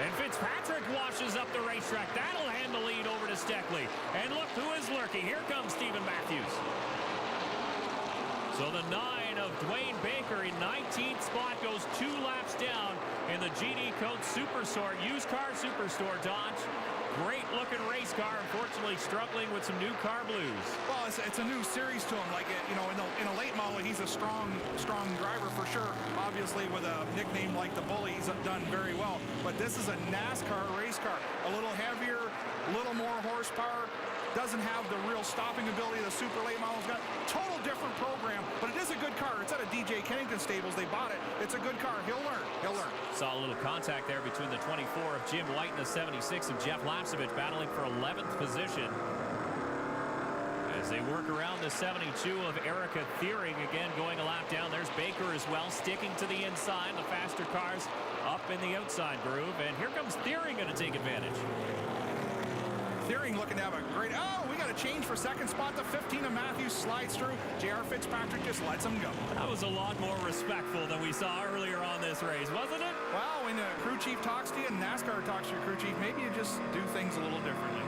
And Fitzpatrick washes up the racetrack. That'll hand the lead over to Steckley. And look who is lurking. Here comes Stephen Matthews. So the 9 of Dwayne Baker in 19th spot goes 2 laps down in the GD Coat Superstore, used car superstore Dodge. Great looking race car, unfortunately struggling with some new car blues.
Well, it's a new series to him. Like, you know, in a late model, he's a strong driver for sure. Obviously, with a nickname like the Bully, he's done very well. But this is a NASCAR race car. A little heavier, a little more horsepower. Doesn't have the real stopping ability the super late model's got. Total different program, but it is a good car. It's at a DJ Kennington stables. They bought it. It's a good car. He'll learn. He'll learn.
Saw a little contact there between the 24 of Jim White and the 76 of Jeff Lapsevich, battling for 11th position. As they work around the 72 of Erica Thiering, again going a lap down. There's Baker as well, sticking to the inside. The faster cars up in the outside groove. And here comes Thiering going to take advantage.
Thiering looking to have a great... Oh, we got a change for second spot. The 15 of Matthews slides through. J.R. Fitzpatrick just lets him go.
That was a lot more respectful than we saw earlier on this race, wasn't it?
Well, when the crew chief talks to you and NASCAR talks to your crew chief, maybe you just do things a little differently.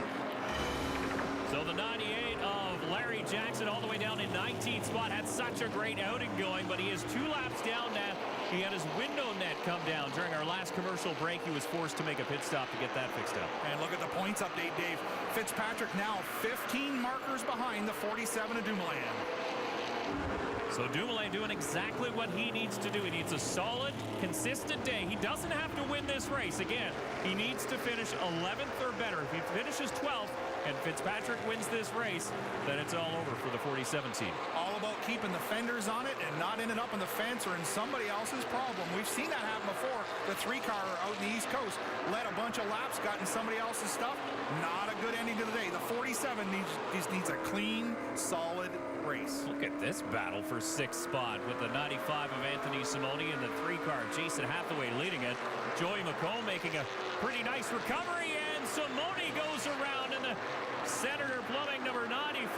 So the 98 of Larry Jackson all the way down in 19th spot had such a great outing going, but he is 2 laps down now. He had his window net come down during our last commercial break. He was forced to make a pit stop to get that fixed up.
And look at the points update, Dave. Fitzpatrick now 15 markers behind the 47 of Dumoulin.
So Dumoulin doing exactly what he needs to do. He needs a solid, consistent day. He doesn't have to win this race. Again, he needs to finish 11th or better. If he finishes 12th and Fitzpatrick wins this race, then it's all over for the 47 team.
All about keeping the fenders on it and not ending up in the fence or in somebody else's problem. We've seen that happen before. The 3-car out in the East Coast led a bunch of laps, got in somebody else's stuff. Not a good ending to the day. The 47 needs a clean, solid race.
Look at this battle for 6th spot with the 95 of Anthony Simone and the 3-car Jason Hathaway leading it. Joey McComb making a pretty nice recovery, and Simone goes around in the Senator Plumbing number 95.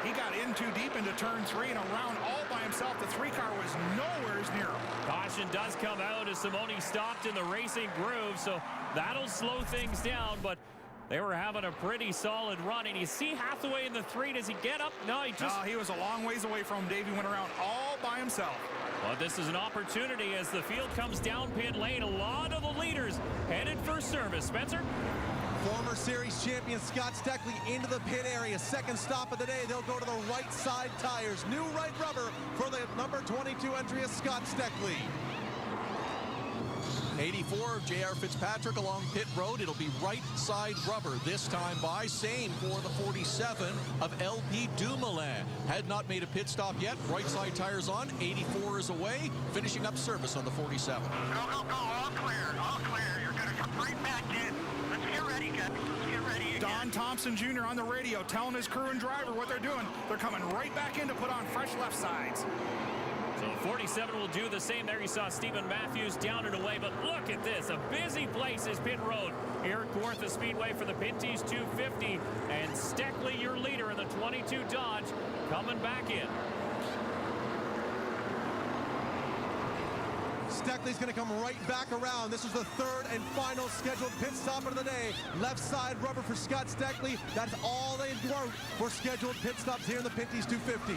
He got in too deep into turn 3 and around all by himself. The 3-car was nowhere near him.
Caution does come out as Simone stopped in the racing groove, so that'll slow things down, but they were having a pretty solid run. And you see Hathaway in the 3. Does he get up? No,
he was a long ways away from him, Dave. He went around all by himself.
Well, this is an opportunity as the field comes down pit lane. A lot of the leaders headed for service. Spencer?
Former series champion Scott Steckley into the pit area. Second stop of the day. They'll go to the right side tires. New right rubber for the number 22 entry of Scott Steckley. 84 of J.R. Fitzpatrick along pit road. It'll be right side rubber this time by. Same for the 47 of L.P. Dumoulin. Had not made a pit stop yet. Right side tires on. 84 is away. Finishing up service on the 47.
Go, go, go. All clear. All clear. You're going to come right back in. Let's get ready, guys. Let's get ready again.
Don Thompson Jr. on the radio telling his crew and driver what they're doing. They're coming right back in to put on fresh left sides.
So 47 will do the same. There you saw Stephen Matthews down and away, but look at this. A busy place is pit road here at Kawartha Speedway for the Pinty's 250. And Steckley, your leader in the 22 Dodge, coming back in.
Steckley's going to come right back around. This is the 3rd and final scheduled pit stop of the day. Left side rubber for Scott Steckley. That's all they wrote for scheduled pit stops here in the Pinty's 250.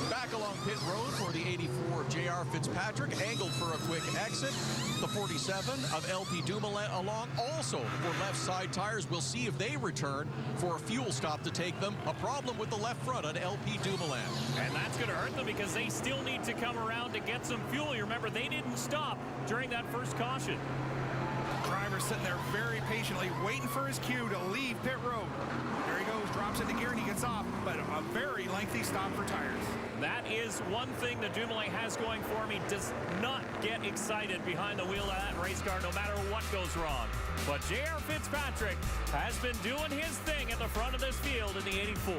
Back along pit road for the 84 of J.R. Fitzpatrick, angled for a quick exit. The 47 of L.P. Dumoulin along also for left side tires. We'll see if they return for a fuel stop to take them. A problem with the left front on L.P. Dumoulin.
And that's going to hurt them because they still need to come around to get some fuel. You remember, they didn't stop during that first caution.
Driver sitting there very patiently, waiting for his cue to leave pit road. There he goes, drops into gear and he gets off, but a very lengthy stop for tires.
That is one thing that Dumoulin has going for him. He does not get excited behind the wheel of that race car no matter what goes wrong. But J.R. Fitzpatrick has been doing his thing at the front of this field in the 84.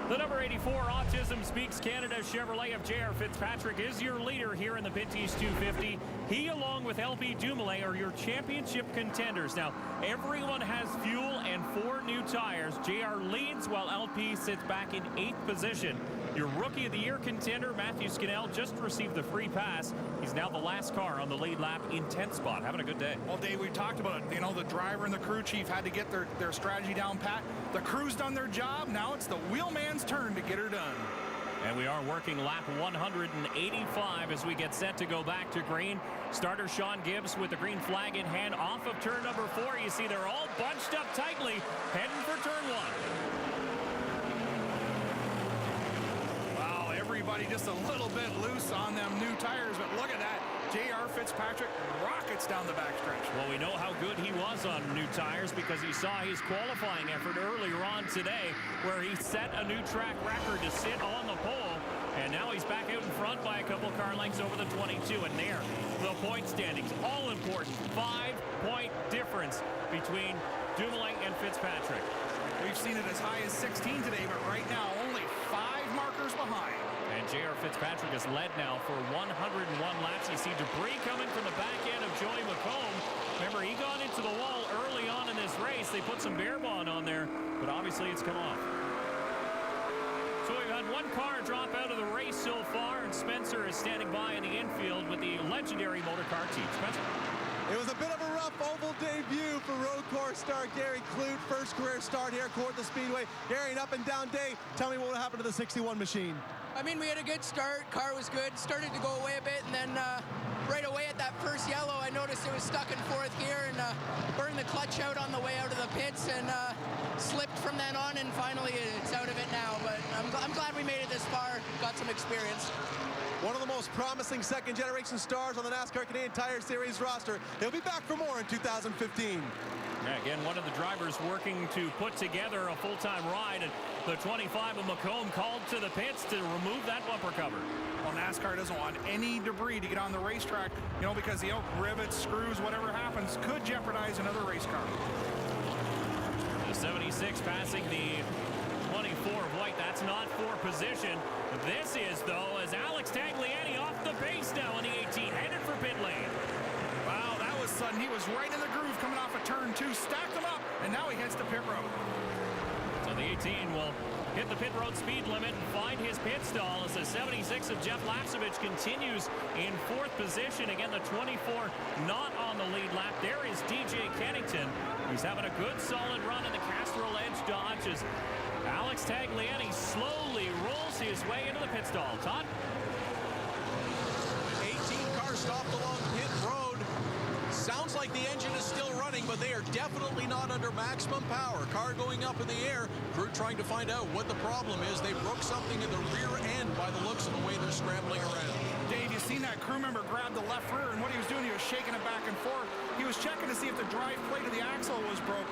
The number 84 Autism Speaks Canada Chevrolet of J.R. Fitzpatrick is your leader here in the Pinty's 250. He, along with LP Dumoulin, are your championship contenders. Now, everyone has fuel and 4 new tires. J.R. leads while LP sits back in 8th position. Your Rookie of the Year contender, Matthew Scannell, just received the free pass. He's now the last car on the lead lap in 10th spot. Having a good day.
Well, Dave, we talked about it. You know, the driver and the crew chief had to get their strategy down pat. The crew's done their job. Now it's the wheelman's turn to get her done.
And we are working lap 185 as we get set to go back to green. Starter Sean Gibbs with the green flag in hand off of turn number 4. You see they're all bunched up tightly, heading for turn 1.
Everybody just a little bit loose on them new tires, but look at that. J.R. Fitzpatrick rockets down the backstretch.
Well, we know how good he was on new tires because he saw his qualifying effort earlier on today where he set a new track record to sit on the pole, and now he's back out in front by a couple car lengths over the 22, and there, the point standings, all important. 5-point difference between Dumoulin and Fitzpatrick.
We've seen it as high as 16 today, but right now only 5 markers behind.
And J.R. Fitzpatrick has led now for 101 laps. You see debris coming from the back end of Joey McComb. Remember, he got into the wall early on in this race. They put some bear bond on there, but obviously it's come off. So we've had one car drop out of the race so far, and Spencer is standing by in the infield with the legendary motor car team. Spencer?
It was a bit of a rough oval debut for road course star Gary Clute. First career start here at Kawartha Speedway. Gary, an up and down day. Tell me what would happen to the 61 machine.
I mean, we had a good start. Car was good. Started to go away a bit, and then right away at that first yellow, I noticed it was stuck in 4th gear and burned the clutch out on the way out of the pits and slipped from then on, and finally it's out of it now. But I'm glad we made it this far. Got some experience.
One of the most promising second-generation stars on the NASCAR Canadian Tire Series roster. He'll be back for more in 2015.
Yeah, again, one of the drivers working to put together a full-time ride, and the 25 of Macomb called to the pits to remove that bumper cover.
Well, NASCAR doesn't want any debris to get on the racetrack, you know, because the rivets, screws, whatever happens, could jeopardize another race car.
The 76 passing the 24 of white. That's not for position. This is, though, as Alex Tagliani off the pace now in the 18, headed for pit lane.
Wow, that was sudden. He was right in the groove coming off of turn 2, stacked them up, and now he heads to pit road.
So the 18 will hit the pit road speed limit and find his pit stall as the 76 of Jeff Lapsevich continues in 4th position. Again, the 24 not on the lead lap. There is DJ Kennington. He's having a good, solid run in the Castrol Edge Dodge as Alex Tagliani slowly rolls his way into the pit stall. Todd?
18 cars stopped along pit road. Sounds like the engine is still running, but they are definitely not under maximum power. Car going up in the air. Crew trying to find out what the problem is. They broke something in the rear end by the looks of the way they're scrambling around.
Dave, you seen that crew member grab the left rear, and what he was doing, he was shaking it back and forth. He was checking to see if the drive plate of the axle was broke.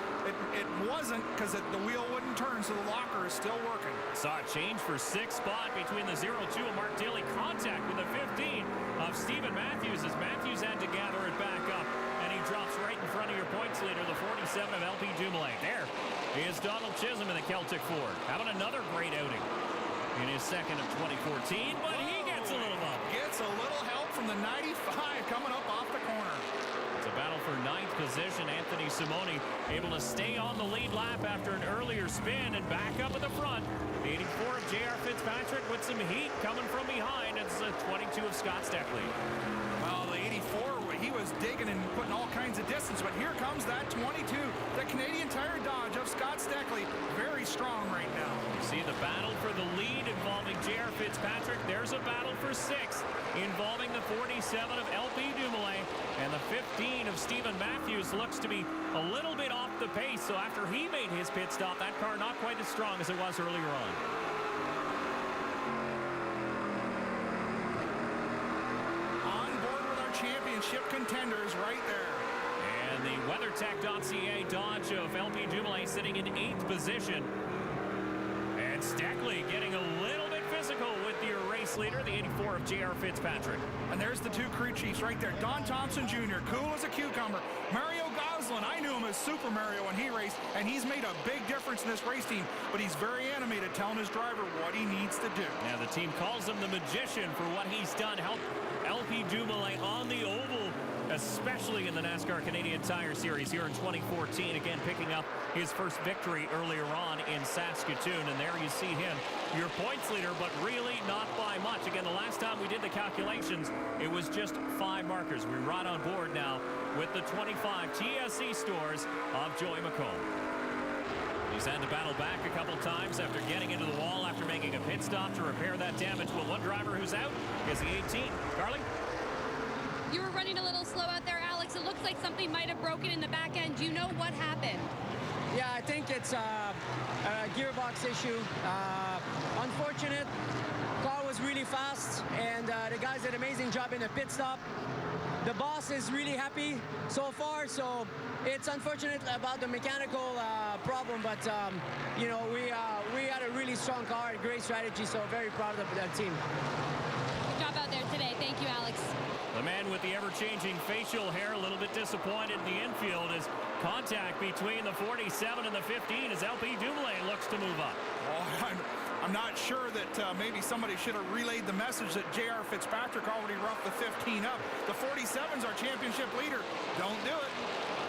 It wasn't, because the wheel wouldn't turn, so the locker is still working.
Saw a change for 6th spot between the 02 of Mark Daly. Contact with the 15 of Stephen Matthews as Matthews had to gather it back up, and he drops right in front of your points leader, the 47 of LP Dumoulin. There is Donald Chisholm in the Celtic Ford, having another great outing in his second of 2014, but he gets a little bump.
Gets a little help from the 95 coming up off the corner.
It's a battle for 9th position. Anthony Simoni able to stay on the lead lap after an earlier spin and back up at the front. The 84 of J.R. Fitzpatrick with some heat coming from behind. It's the 22 of Scott Steckley.
Well, the 84, he was digging and putting all kinds of distance, but here comes that 22, the Canadian Tire Dodge of Scott Steckley, very strong right now.
You see the battle for the lead involving J.R. Fitzpatrick. There's a battle for 6th involving the 47 of LP Dumoulin, and the 15 of Stephen Matthews looks to be a little bit off the pace. So after he made his pit stop, that car not quite as strong as it was earlier on.
Championship contenders right there.
And the WeatherTech.ca Dodge of LP Dumoulin sitting in 8th position. And Steckley getting a little bit physical with your race race leader, the 84 of J.R. Fitzpatrick.
And there's the two crew chiefs right there. Don Thompson Jr., cool as a cucumber. Mario Goslin, I knew him as Super Mario when he raced, and he's made a big difference in this race team, but he's very animated telling his driver what he needs to do.
Yeah, the team calls him the magician for what he's done. Help LP Dumoulin on the oval, especially in the NASCAR Canadian Tire Series here in 2014. Again, picking up his first victory earlier on in Saskatoon. And there you see him, your points leader, but really not by much. Again, the last time we did the calculations, it was just 5 markers. We're right on board now with the 25 TSC stores of Joey McComb. He's had to battle back a couple times after getting into the wall after making a pit stop to repair that damage. Well, one driver who's out is the 18. Carly?
You were running a little slow out there, Alex. It looks like something might have broken in the back end. Do you know what happened?
Yeah, I think it's a gearbox issue. Unfortunate. Car was really fast, and the guys did an amazing job in the pit stop. The boss is really happy so far, so it's unfortunate about the mechanical problem, but you know, we had a really strong car, a great strategy, so very proud of that team.
Good job out there today. Thank you, Alex.
The man with the ever-changing facial hair, a little bit disappointed in the infield as contact between the 47 and the 15 as LP Dumoulin looks to move up.
Oh, I'm not sure that maybe somebody should have relayed the message that J.R. Fitzpatrick already roughed the 15 up. The 47's our championship leader. Don't do it.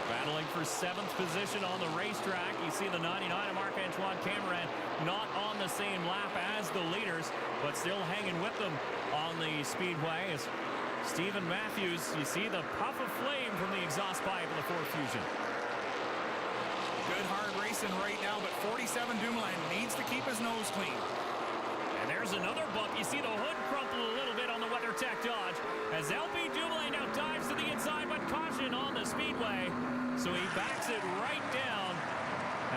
Battling for 7th position on the racetrack. You see the 99 of Marc-Antoine Cameron not on the same lap as the leaders, but still hanging with them on the Speedway. As Stephen Matthews, you see the puff of flame from the exhaust pipe of the Ford Fusion.
Good hard racing right now, but 47 Dumoulin needs to keep his nose clean.
And there's another bump. You see the hood crumple a little bit on the WeatherTech Dodge as LP Dumoulin now dives to the inside, but caution on the Speedway. So he backs it right down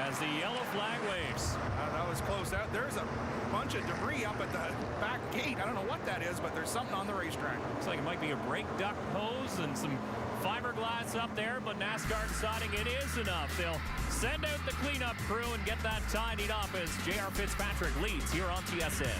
as the yellow flag waves.
That was close. There's a bunch of debris up at the back gate. I don't know what that is, but there's something on the racetrack.
Looks like it might be a brake duct hose and some fiberglass up there, but NASCAR deciding it is enough. They'll send out the cleanup crew and get that tidied up as J.R. Fitzpatrick leads here on TSN.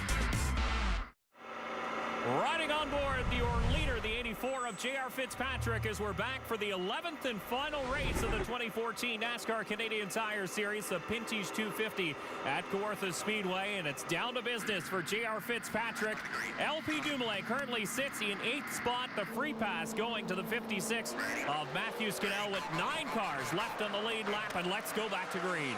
Riding on board, your leader, the 84 of J.R. Fitzpatrick, as we're back for the 11th and final race of the 2014 NASCAR Canadian Tire Series, the Pinty's 250 at Kawartha Speedway, and it's down to business for J.R. Fitzpatrick. LP Dumoulin currently sits in 8th spot, the free pass going to the 56 of Matthew Scannell with 9 cars left on the lead lap, and let's go back to green.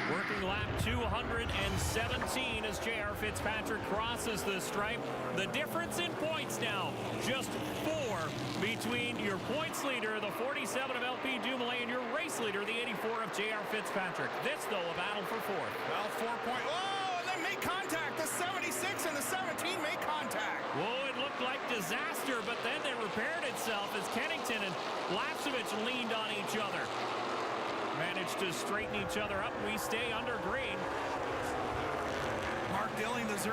Working lap 217 as J.R. Fitzpatrick crosses the stripe. The difference in points now, just 4 between your points leader, the 47 of LP Dumoulin, and your race leader, the 84 of J.R. Fitzpatrick. This, though, a battle for 4th.
Well, 4 points. Oh, and they make contact. The 76 and the 17 make contact.
Whoa, it looked like disaster, but then it repaired itself as Kennington and Lapsevich leaned on each other. Managed to straighten each other up. We stay under green.
Mark Dilling, the 02,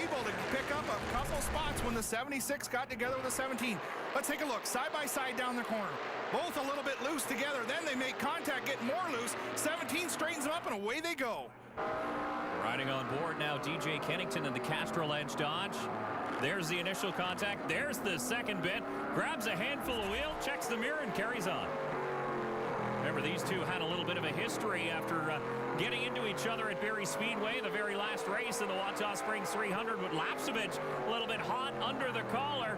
able to pick up a couple spots when the 76 got together with the 17. Let's take a look. Side by side down the corner. Both a little bit loose together. Then they make contact, get more loose. 17 straightens them up, and away they go.
Riding on board now, DJ Kennington in the Castrol Edge Dodge. There's the initial contact. There's the second bit. Grabs a handful of wheel, checks the mirror, and carries on. Remember, these two had a little bit of a history after getting into each other at Barrie Speedway, the very last race in the Wausau Springs 300 with Lapsevich a little bit hot under the collar.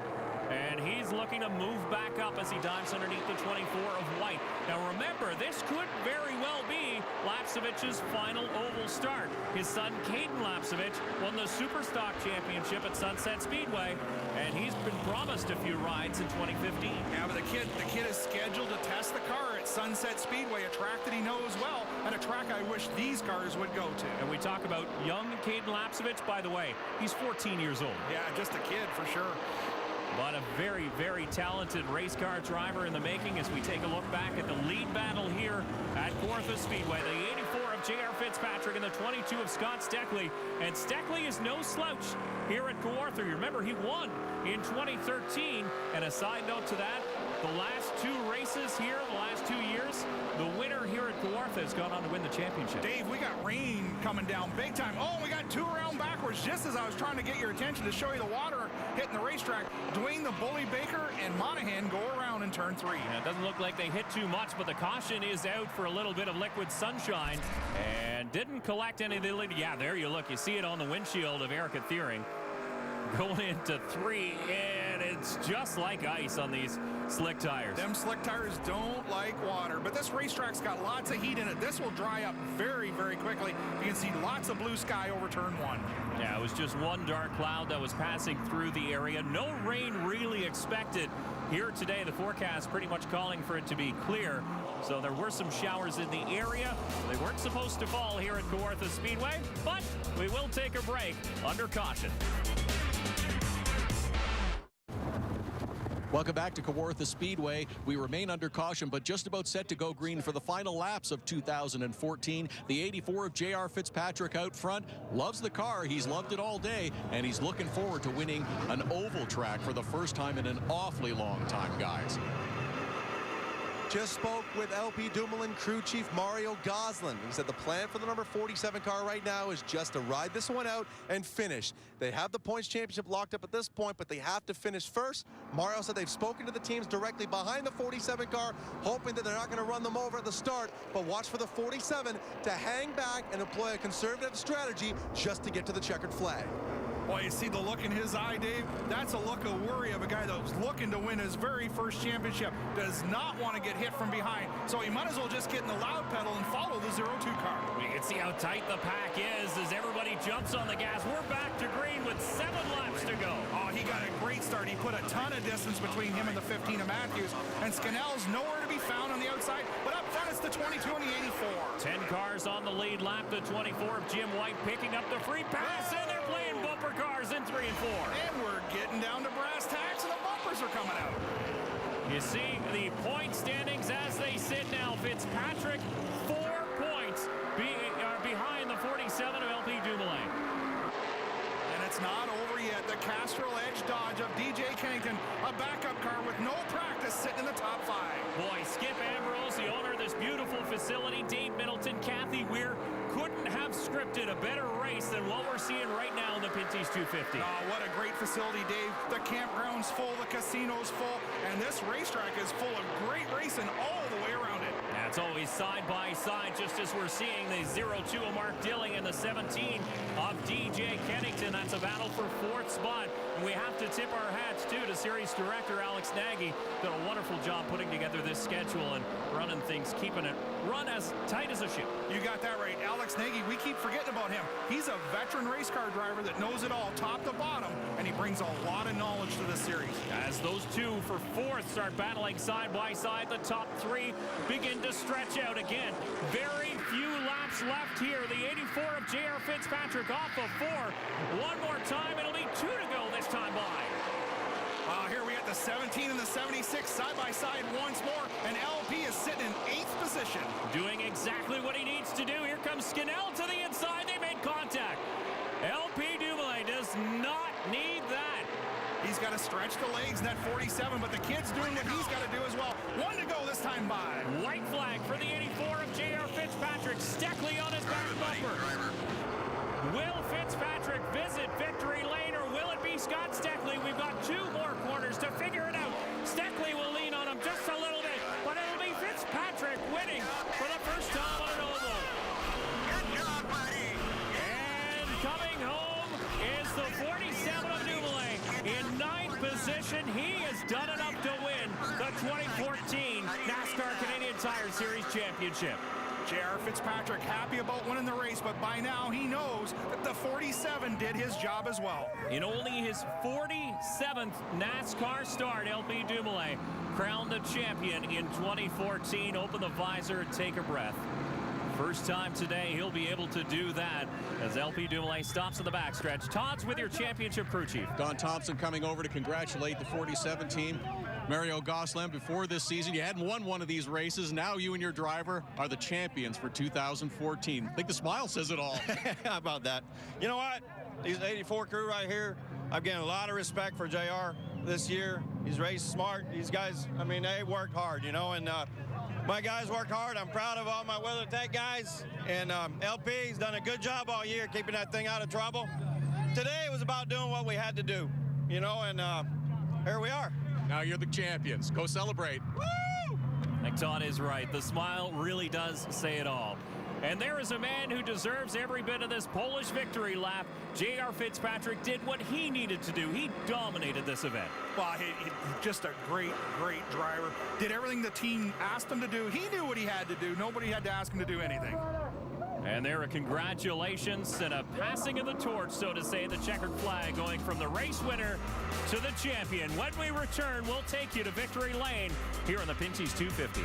and he's looking to move back up as he dives underneath the 24 of white. Now remember, this could very well be Lapcevic's final oval start. His son, Caden Lapcevic, won the Superstock Championship at Sunset Speedway, and he's been promised a few rides in 2015.
Yeah, but the kid is scheduled to test the car at Sunset Speedway, a track that he knows well, and a track I wish these cars would go to.
And we talk about young Caden Lapcevic. By the way, he's 14 years old.
Yeah, just a kid for sure.
But a very, very talented race car driver in the making as we take a look back at the lead battle here at Kawartha Speedway. The 84 of J.R. Fitzpatrick and the 22 of Scott Steckley. And Steckley is no slouch here at Kawartha. You remember, he won in 2013. And a side note to that, the last two races here, the last 2 years, the winner here at Kawartha has gone on to win the championship.
Dave, we got rain coming down big time. Oh, we got two around backwards just as I was trying to get your attention to show you the water hitting the racetrack. Dwayne, the Bully Baker, and Monahan go around in turn 3.
Yeah, it doesn't look like they hit too much, but the caution is out for a little bit of liquid sunshine and didn't collect any of the lead. Yeah, there you look. You see it on the windshield of Erica Thiering. Going into 3, and it's just like ice on these slick tires.
Them slick tires don't like water, but this racetrack's got lots of heat in it. This will dry up very, very quickly. You can see lots of blue sky over turn 1.
Yeah, it was just one dark cloud that was passing through the area. No rain really expected here today. The forecast pretty much calling for it to be clear. So there were some showers in the area. They weren't supposed to fall here at Kawartha Speedway, but we will take a break under caution.
Welcome back to Kawartha Speedway. We remain under caution, but just about set to go green for the final laps of 2014. The 84 of J.R. Fitzpatrick out front loves the car. He's loved it all day, and he's looking forward to winning an oval track for the first time in an awfully long time, guys.
Just spoke with LP Dumoulin crew chief Mario Goslin. He said the plan for the number 47 car right now is just to ride this one out and finish. They have the points championship locked up at this point, but they have to finish first. Mario said they've spoken to the teams directly behind the 47 car, hoping that they're not going to run them over at the start, but watch for the 47 to hang back and employ a conservative strategy just to get to the checkered flag.
Well, you see the look in his eye, Dave? That's a look of worry of a guy that was looking to win his very first championship. Does not want to get hit from behind. So he might as well just get in the loud pedal and follow the 0-2 car.
We can see how tight the pack is as everybody jumps on the gas. We're back to green with 7 laps to go.
Oh, he got a great start. He put a ton of distance between him and the 15 of Matthews. And Scannell's nowhere to be found on the outside, but up front it's the 22 and the 84.
10 cars on the lead lap. The 24 of Jim White picking up the free pass, and they're playing bumper cars in 3 and 4.
And we're getting down to brass tacks, and the bumpers are coming out.
You see the point standings as they sit now. Fitzpatrick, 4 points behind the 47 of LP Dumoulin.
And it's not over yet. The Castrol Edge Dodge of DJ Kennington, a backup car with no practice, sitting in the top 5.
Boy, Skip Ambrose, the owner of this beautiful facility, Dave Middleton, Kathy Weir, couldn't have scripted a better race than what we're seeing right now in the Pinty's 250.
Oh, what a great facility, Dave. The campground's full, the casino's full, and this racetrack is full of great racing all the way around it.
That's always side by side, just as we're seeing the 0-2 of Mark Dilling and the 17 of DJ Kennington. That's a battle for 4th spot. And we have to tip our hats, too, to series director Alex Nagy. Did a wonderful job putting together this schedule and running things, keeping it run as tight as a ship.
You got that right. Alex Nagy, we keep forgetting about him. He's a veteran race car driver that knows it all, top to bottom, and he brings a lot of knowledge to this series.
As those 2 for 4th start battling side by side, the top 3 begin to stretch out again. Very few laps left here. The 84 of J.R. Fitzpatrick off of 4. One more time, it'll be 2 to go this time by.
Here we got the 17 and the 76 side by side once more, and LP is sitting in 8th position.
Doing exactly what he needs to do. Here comes Scannell to the inside. They made contact. LP Dumoulin does not need that.
He's got to stretch the legs in that 47, but the kid's doing what he's got to do as well. 1 to go this time by.
White flag for the 84 of J.R. Fitzpatrick. Steckley on his back bumper. Will Fitzpatrick visit victory lane, or will it be Scott Steckley? We've got 2 more corners to figure it out. Steckley will lean on him just a little bit, but it'll be Fitzpatrick winning for the first time on an oval.
Good job, buddy.
And coming home is the 47 of Dumoulin in 9th position. position. He has done enough to win the 2014 NASCAR Canadian Tire Series Championship.
J.R. Fitzpatrick happy about winning the race, but by now he knows that the 47 did his job as well.
In only his 47th NASCAR start, LP Dumoulin crowned the champion in 2014. Open the visor and take a breath. First time today he'll be able to do that as LP Dumoulin stops in the backstretch. Todd's with your championship crew chief.
Don Thompson coming over to congratulate the 47 team. Mario Gosselin, before this season, you hadn't won one of these races. Now you and your driver are the champions for 2014. I think the smile says it all.
How about that? You know what? These 84 crew right here, I've gained a lot of respect for JR this year. He's raced smart. These guys, I mean, they worked hard, you know, and my guys worked hard. I'm proud of all my WeatherTech guys. And LP's done a good job all year keeping that thing out of trouble. Today it was about doing what we had to do, you know, and here we are.
Now you're the champions. Go celebrate.
Woo! Like Todd is right. The smile really does say it all. And there is a man who deserves every bit of this Polish victory lap. J.R. Fitzpatrick did what he needed to do. He dominated this event.
Well, he just a great driver. Did everything the team asked him to do. He knew what he had to do. Nobody had to ask him to do anything.
And there are congratulations and a passing of the torch, so to say, the checkered flag going from the race winner to the champion. When we return, we'll take you to victory lane here on the Pinty's 250.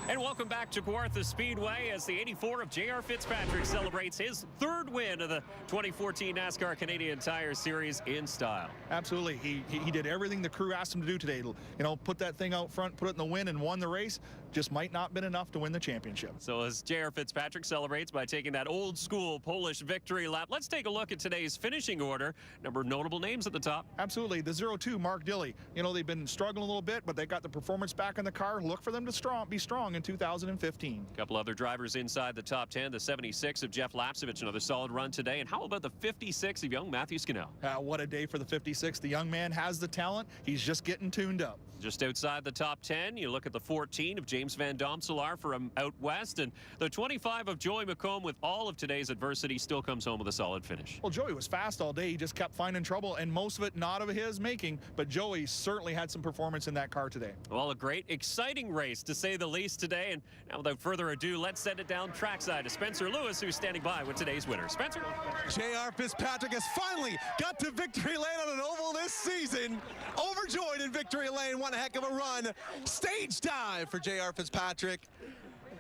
And welcome back to Kawartha Speedway as the 84 of J.R. Fitzpatrick celebrates his third win of the 2014 NASCAR Canadian Tire Series in style.
Absolutely. He did everything the crew asked him to do today. You know, put that thing out front, put it in the win, and won the race. Just might not been enough to win the championship.
So as J.R. Fitzpatrick celebrates by taking that old school Polish victory lap, let's take a look at today's finishing order. Number of notable names at the top.
Absolutely. The 02, Mark Dilley. You know, they've been struggling a little bit, but they got the performance back in the car. Look for them to be strong in 2015.
A couple other drivers inside the top 10. The 76 of Jeff Lapsevich, another solid run today. And how about the 56 of young Matthew Scannell?
What a day for the 56. The young man has the talent. He's just getting tuned up.
Just outside the top 10, you look at the 14 of James Van Domselaar from out west, and the 25 of Joey McComb, with all of today's adversity, still comes home with a solid finish.
Well, Joey was fast all day. He just kept finding trouble, and most of it not of his making, but Joey certainly had some performance in that car today.
Well, a great, exciting race, to say the least, today. And now, without further ado, let's send it down trackside to Spencer Lewis, who's standing by with today's winner. Spencer?
J.R. Fitzpatrick has finally got to victory lane on an oval this season. Overjoyed in victory lane. One heck of a run. Stage dive for J.R. Fitzpatrick.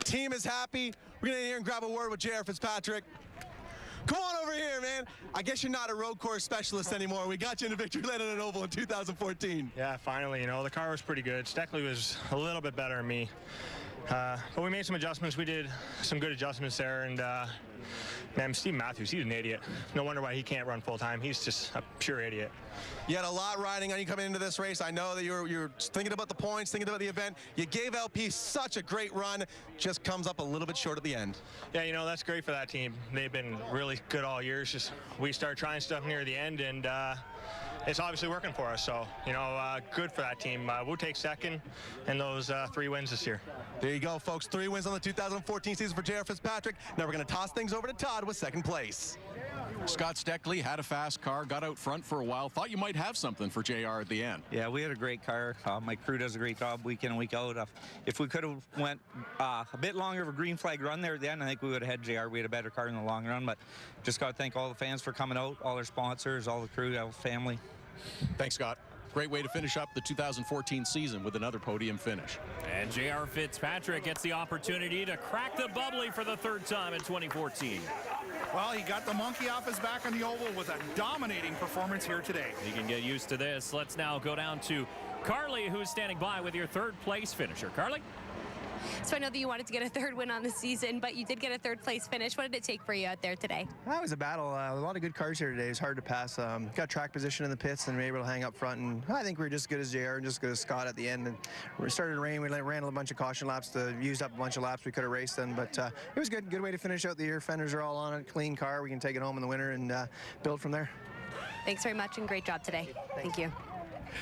Team is happy. We're going to hear and grab a word with J.R. Fitzpatrick. Come on over here, man. I guess you're not a road course specialist anymore. We got you in a victory lane on an oval in 2014.
Yeah, finally. You know, the car was pretty good. Steckley was a little bit better than me. But we made some adjustments. We did some good adjustments there. And, man, Steve Matthews, he's an idiot. No wonder why he can't run full time. He's just a pure idiot.
You had a lot riding on you coming into this race. I know that you're thinking about the points, thinking about the event. You gave LP such a great run. Just comes up a little bit short at the end.
Yeah, you know, that's great for that team. They've been really good all year. It's just we start trying stuff near the end, and it's obviously working for us. So, you know, good for that team. We'll take second in those 3 wins this year.
There you go, folks. 3 wins on the 2014 season for J.R. Fitzpatrick. Now we're going to toss things over to Todd with second place.
Scott Steckley had a fast car, got out front for a while. Thought you might have something for JR at the end.
Yeah, we had a great car. My crew does a great job week in and week out. If we could have went a bit longer of a green flag run there at the end, I think we would have had JR. We had a better car in the long run, but just got to thank all the fans for coming out, all our sponsors, all the crew, our family.
Thanks, Scott. Great way to finish up the 2014 season with another podium finish.
And J.R. Fitzpatrick gets the opportunity to crack the bubbly for the 3rd time in 2014.
Well, he got the monkey off his back on the oval with a dominating performance here today.
He can get used to this. Let's now go down to Carly, who's standing by with your 3rd place finisher. Carly?
So I know that you wanted to get a 3rd win on the season, but you did get a 3rd place finish. What did it take for you out there today?
That was a battle. A lot of good cars here today. It was hard to pass. Got track position in the pits and we were able to hang up front. And I think we were just as good as JR and just as good as Scott at the end. And we started to rain. We ran a bunch of caution laps, used up a bunch of laps we could have raced in. But it was good. Good way to finish out the year. Fenders are all on it. Clean car. We can take it home in the winter and build from there.
Thanks very much and great job today. Thank you.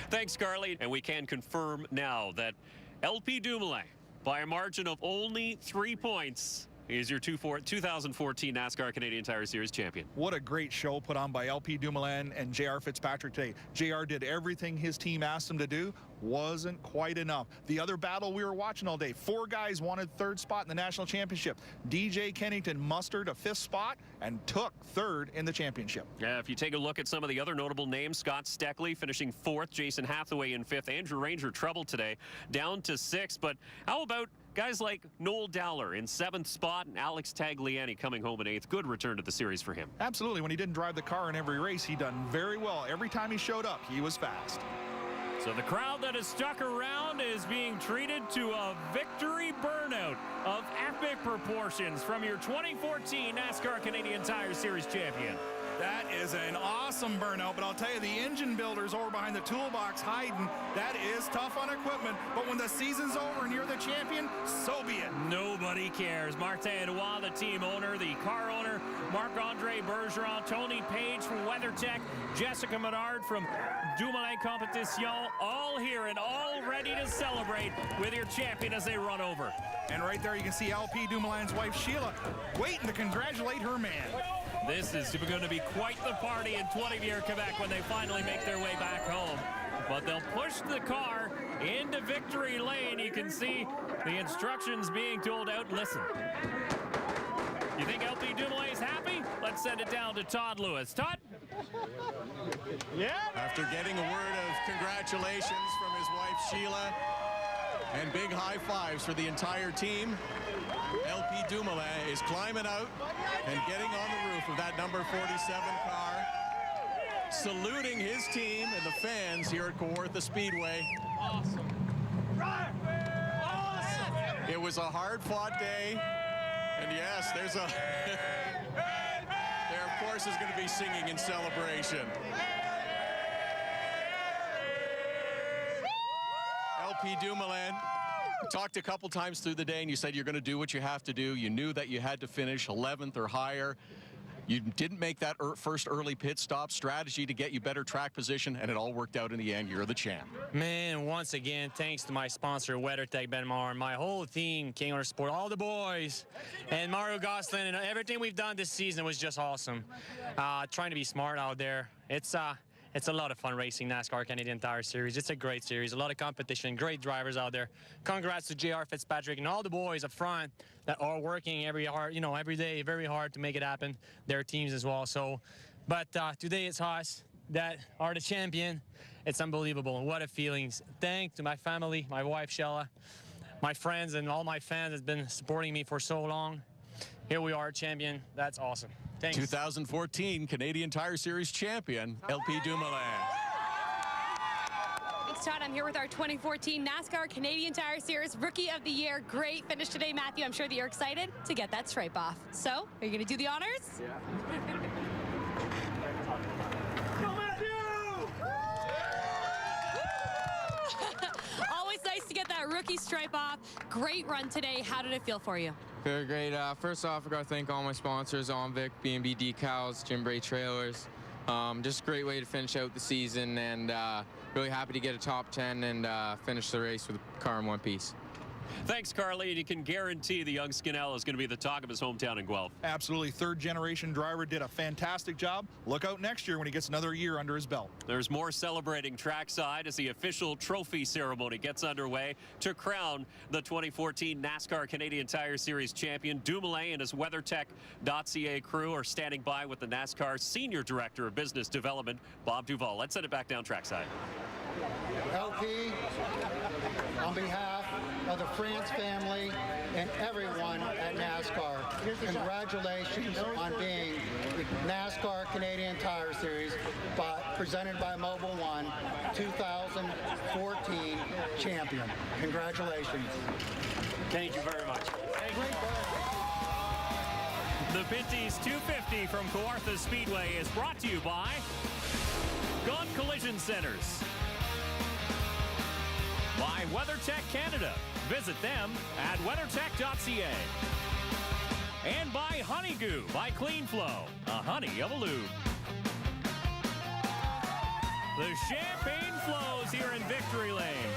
Thanks, Carly. And we can confirm now that LP Dumoulin, by a margin of only 3 points, He's your 2014 NASCAR Canadian Tire Series champion.
What a great show put on by LP Dumoulin and JR Fitzpatrick today. JR did everything his team asked him to do. Wasn't quite enough. The other battle we were watching all day, 4 guys wanted 3rd spot in the national championship. DJ Kennington mustered a 5th spot and took 3rd in the championship.
Yeah, if you take a look at some of the other notable names, Scott Steckley finishing 4th, Jason Hathaway in 5th, Andrew Ranger trouble today, down to 6th. But how about guys like Noel Dowler in 7th spot and Alex Tagliani coming home in 8th? Good return to the series for him.
Absolutely. When he didn't drive the car in every race, he done very well. Every time he showed up, he was fast.
So the crowd that has stuck around is being treated to a victory burnout of epic proportions from your 2014 NASCAR Canadian Tire Series champion.
That is an awesome burnout, but I'll tell you, the engine builders over behind the toolbox hiding, that is tough on equipment. But when the season's over and you're the champion, so be it.
Nobody cares. Martin Edouard, the team owner, the car owner, Marc-Andre Bergeron, Tony Page from WeatherTech, Jessica Menard from Dumoulin Competition, all here and all ready to celebrate with your champion as they run over.
And right there you can see LP Dumoulin's wife, Sheila, waiting to congratulate her man.
This is going to be quite the party in 20-year Quebec when they finally make their way back home. But they'll push the car into victory lane. You can see the instructions being told out. Listen. You think LP Dumoulin is happy? Let's send it down to Todd Lewis. Todd?
Yeah. After getting a word of congratulations from his wife, Sheila, and big high fives for the entire team, LP Dumoulin is climbing out and getting on the roof of that number 47 car, saluting his team and the fans here at Kawartha Speedway.
Awesome.
Awesome. It was a hard-fought day, and yes, there's a there of course is going to be singing in celebration. LP Dumoulin, we talked a couple times through the day, and you said you're going to do what you have to do. You knew that you had to finish 11th or higher. You didn't make that first early pit stop strategy to get you better track position, and it all worked out in the end. You're the champ.
Man, once again, thanks to my sponsor, WeatherTech Benmar, and my whole team, King Motorsport, all the boys, and Mario Gosselin, and everything we've done this season was just awesome. Trying to be smart out there. It's a lot of fun racing NASCAR Canadian Tire Series. It's a great series, a lot of competition, great drivers out there. Congrats to JR Fitzpatrick and all the boys up front that are working every day very hard to make it happen. Their teams as well. So, but today it's us that are the champion. It's unbelievable. What a feeling. Thanks to my family, my wife Sheila, my friends, and all my fans that's been supporting me for so long. Here we are, champion. That's awesome. Thanks.
2014 Canadian Tire Series champion, LP Dumoulin.
Thanks, Todd. I'm here with our 2014 NASCAR Canadian Tire Series Rookie of the Year. Great finish today, Matthew. I'm sure that you're excited to get that stripe off. So, are you going to do the honors?
Yeah.
Always nice to get that rookie stripe off. Great run today. How did it feel for you?
Very great. First off, I got to thank all my sponsors, OnVic, B&B Decals, Jim Bray Trailers. Just a great way to finish out the season, and really happy to get a top 10 and finish the race with the car in one piece.
Thanks, Carly, and you can guarantee the young Skinell is going to be the talk of his hometown in Guelph.
Absolutely. 3rd-generation driver, did a fantastic job. Look out next year when he gets another year under his belt.
There's more celebrating trackside as the official trophy ceremony gets underway to crown the 2014 NASCAR Canadian Tire Series champion. Dumoulin and his WeatherTech.ca crew are standing by with the NASCAR Senior Director of Business Development, Bob Duvall. Let's send it back down trackside.
LP, on behalf of the France family and everyone at NASCAR, congratulations on being the NASCAR Canadian Tire Series presented by Mobil 1 2014 champion. Congratulations.
Thank you very much. The Pinty's 250 from Kawartha Speedway is brought to you by Gaunt Collision Centers, by WeatherTech Canada. Visit them at weathertech.ca. And by Honeygoo by Clean Flow, a honey of a lube. The champagne flows here in Victory Lane.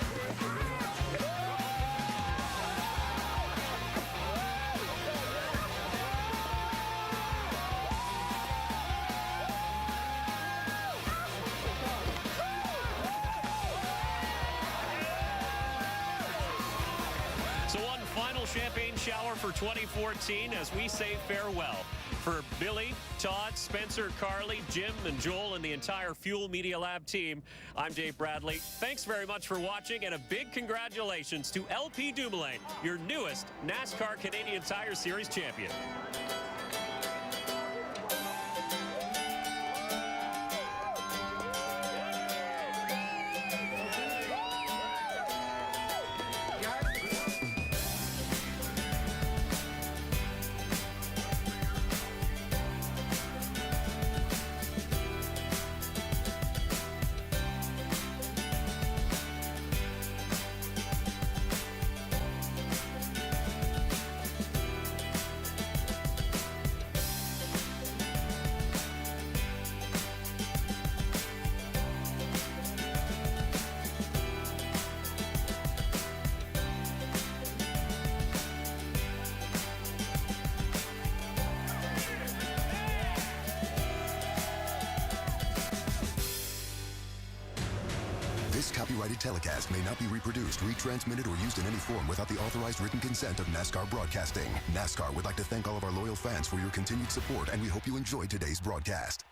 champagne shower for 2014 as we say farewell. For Billy, Todd, Spencer, Carly, Jim, and Joel, and the entire Fuel Media Lab team, I'm Dave Bradley. Thanks very much for watching, and a big congratulations to LP Dumoulin, your newest NASCAR Canadian Tire Series champion.
This copyrighted telecast may not be reproduced, retransmitted, or used in any form without the authorized written consent of NASCAR Broadcasting. NASCAR would like to thank all of our loyal fans for your continued support, and we hope you enjoyed today's broadcast.